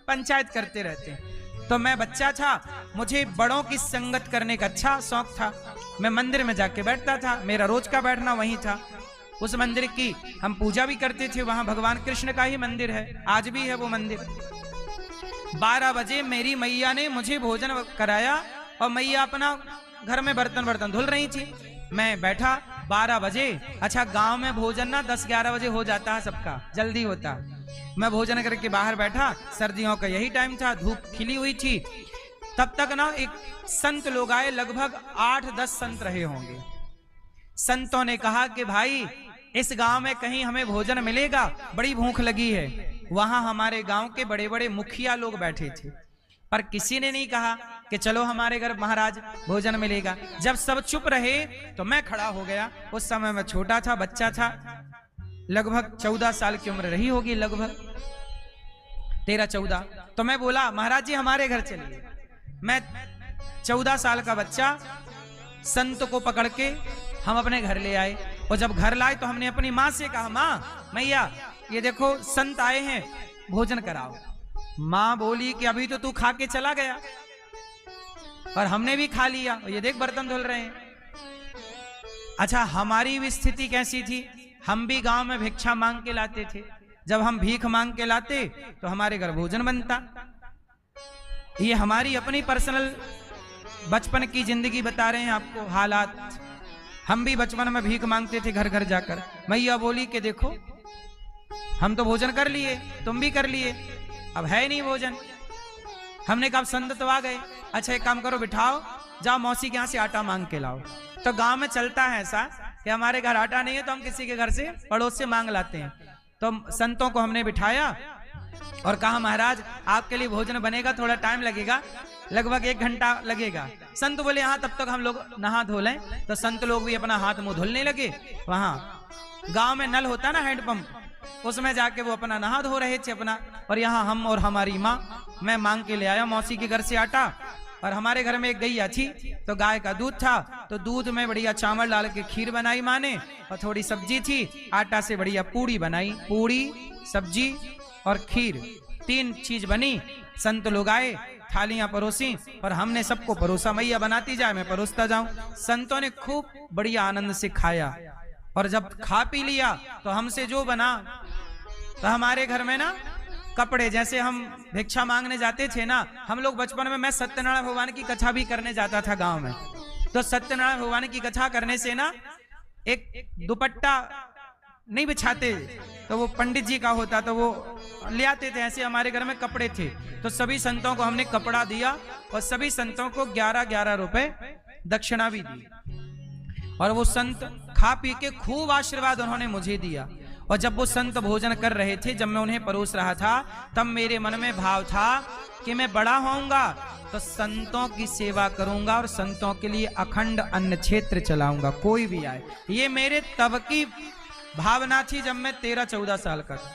पंचायत करते रहते हैं। तो मैं बच्चा था, मुझे बड़ों की संगत करने का अच्छा शौक था। मैं मंदिर में जाके बैठता था, मेरा रोज का बैठना वहीं था। उस मंदिर की हम पूजा भी करते थे, वहां भगवान कृष्ण का ही मंदिर है, आज भी है वो मंदिर। 12 बजे मेरी मैया ने मुझे भोजन कराया और मैया अपना घर में बर्तन धुल रही थी। मैं बैठा 12 बजे। अच्छा, गांव में भोजन ना 10-11 बजे हो जाता है, सबका जल्दी होता। मैं भोजन करके बाहर बैठा, सर्दियों का यही टाइम था, धूप खिली हुई थी। तब तक ना एक संत लोग आए, लगभग 8-10 संत रहे होंगे। संतों ने कहा कि भाई इस गांव में कहीं हमें भोजन मिलेगा, बड़ी भूख लगी है। वहां हमारे गांव के बड़े बड़े मुखिया लोग बैठे थे, पर किसी ने नहीं कहा कि चलो हमारे घर महाराज भोजन मिलेगा। जब सब चुप रहे तो मैं खड़ा हो गया। उस समय मैं छोटा था, बच्चा था, लगभग 14 साल की उम्र रही होगी, लगभग 13-14। तो मैं बोला महाराज जी हमारे घर चलिए। मैं 14 साल का बच्चा संत को पकड़ के हम अपने घर ले आए। और जब घर लाए तो हमने अपनी माँ से कहा, माँ मैया ये देखो संत आए हैं, भोजन कराओ। माँ बोली कि अभी तो तू खा के चला गया और हमने भी खा लिया, और ये देख बर्तन धुल रहे हैं। अच्छा, हमारी भी स्थिति कैसी थी, हम भी गांव में भिक्षा मांग के लाते थे। जब हम भीख मांग के लाते तो हमारे घर भोजन बनता। ये हमारी अपनी पर्सनल बचपन की जिंदगी बता रहे हैं आपको हालात। हम भी बचपन में भीख मांगते थे घर घर जाकर। मैया बोली कि देखो हम तो भोजन कर लिए, तुम भी कर लिए, अब है नहीं भोजन। हमने कहा संत तो आ गए, अच्छा एक काम करो, बिठाओ, जाओ मौसी के यहाँ से आटा मांग के लाओ। तो गांव में चलता है ऐसा कि हमारे घर आटा नहीं है तो हम किसी के घर से, पड़ोस से मांग लाते हैं। तो संतों को हमने बिठाया और कहा महाराज आपके लिए भोजन बनेगा, थोड़ा टाइम लगेगा, लगभग 1 घंटा लगेगा। संत बोले हाँ तब तक हम लोग नहा धो लें। तो संत लोग भी अपना हाथ मुंह धुलने लगे। वहां गांव में नल होता ना, हैंडपंप, उसमें जाके वो अपना नहा धो रहे थे अपना। और यहाँ हम और हमारी माँ, मैं मांग के ले आया मौसी के घर से आटा। और हमारे घर में एक गैया थी तो गाय का दूध था, तो दूध में बढ़िया चावल डाल के खीर बनाई माँ ने, और थोड़ी सब्जी थी, आटा से बढ़िया पूड़ी बनाई, पूड़ी सब्जी और खीर, 3 चीज बनी। संत लोग आए, थालियां परोसी और हमने सबको परोसा। मैया बनाती जाए मैं परोसता जाऊं। संतों ने खूब बढ़िया आनंद से खाया और जब खा पी लिया तो हमसे जो बना, तो हमारे घर में ना कपड़े, जैसे हम भिक्षा मांगने जाते थे ना हम लोग बचपन में, मैं सत्यनारायण भगवान की कथा भी करने जाता था गांव में। तो सत्यनारायण भगवान की कथा करने से ना एक दुपट्टा नहीं बिछाते, तो वो पंडित जी का होता, तो वो ले आते थे। ऐसे हमारे घर में कपड़े थे, तो सभी संतों को हमने कपड़ा दिया और सभी संतों को 11-11 रुपए दक्षिणा भी दी। और वो संत खा पी के खूब आशीर्वाद उन्होंने मुझे दिया। और जब वो संत भोजन कर रहे थे, जब मैं उन्हें परोस रहा था, तब मेरे मन में भाव था कि मैं बड़ा होऊंगा तो संतों की सेवा करूंगा और संतों के लिए अखंड अन्न क्षेत्र चलाऊंगा, कोई भी आए। ये मेरे तब की भावना थी जब मैं 13-14 साल का था।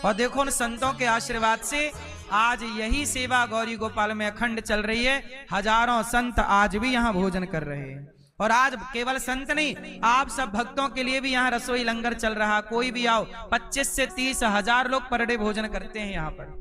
और देखो उन संतों के आशीर्वाद से आज यही सेवा गौरी गोपाल में अखंड चल रही है। हजारों संत आज भी यहाँ भोजन कर रहे हैं। और आज केवल संत नहीं, आप सब भक्तों के लिए भी यहाँ रसोई लंगर चल रहा। कोई भी आओ, 25 से 30 हजार लोग पर डे भोजन करते हैं यहाँ पर।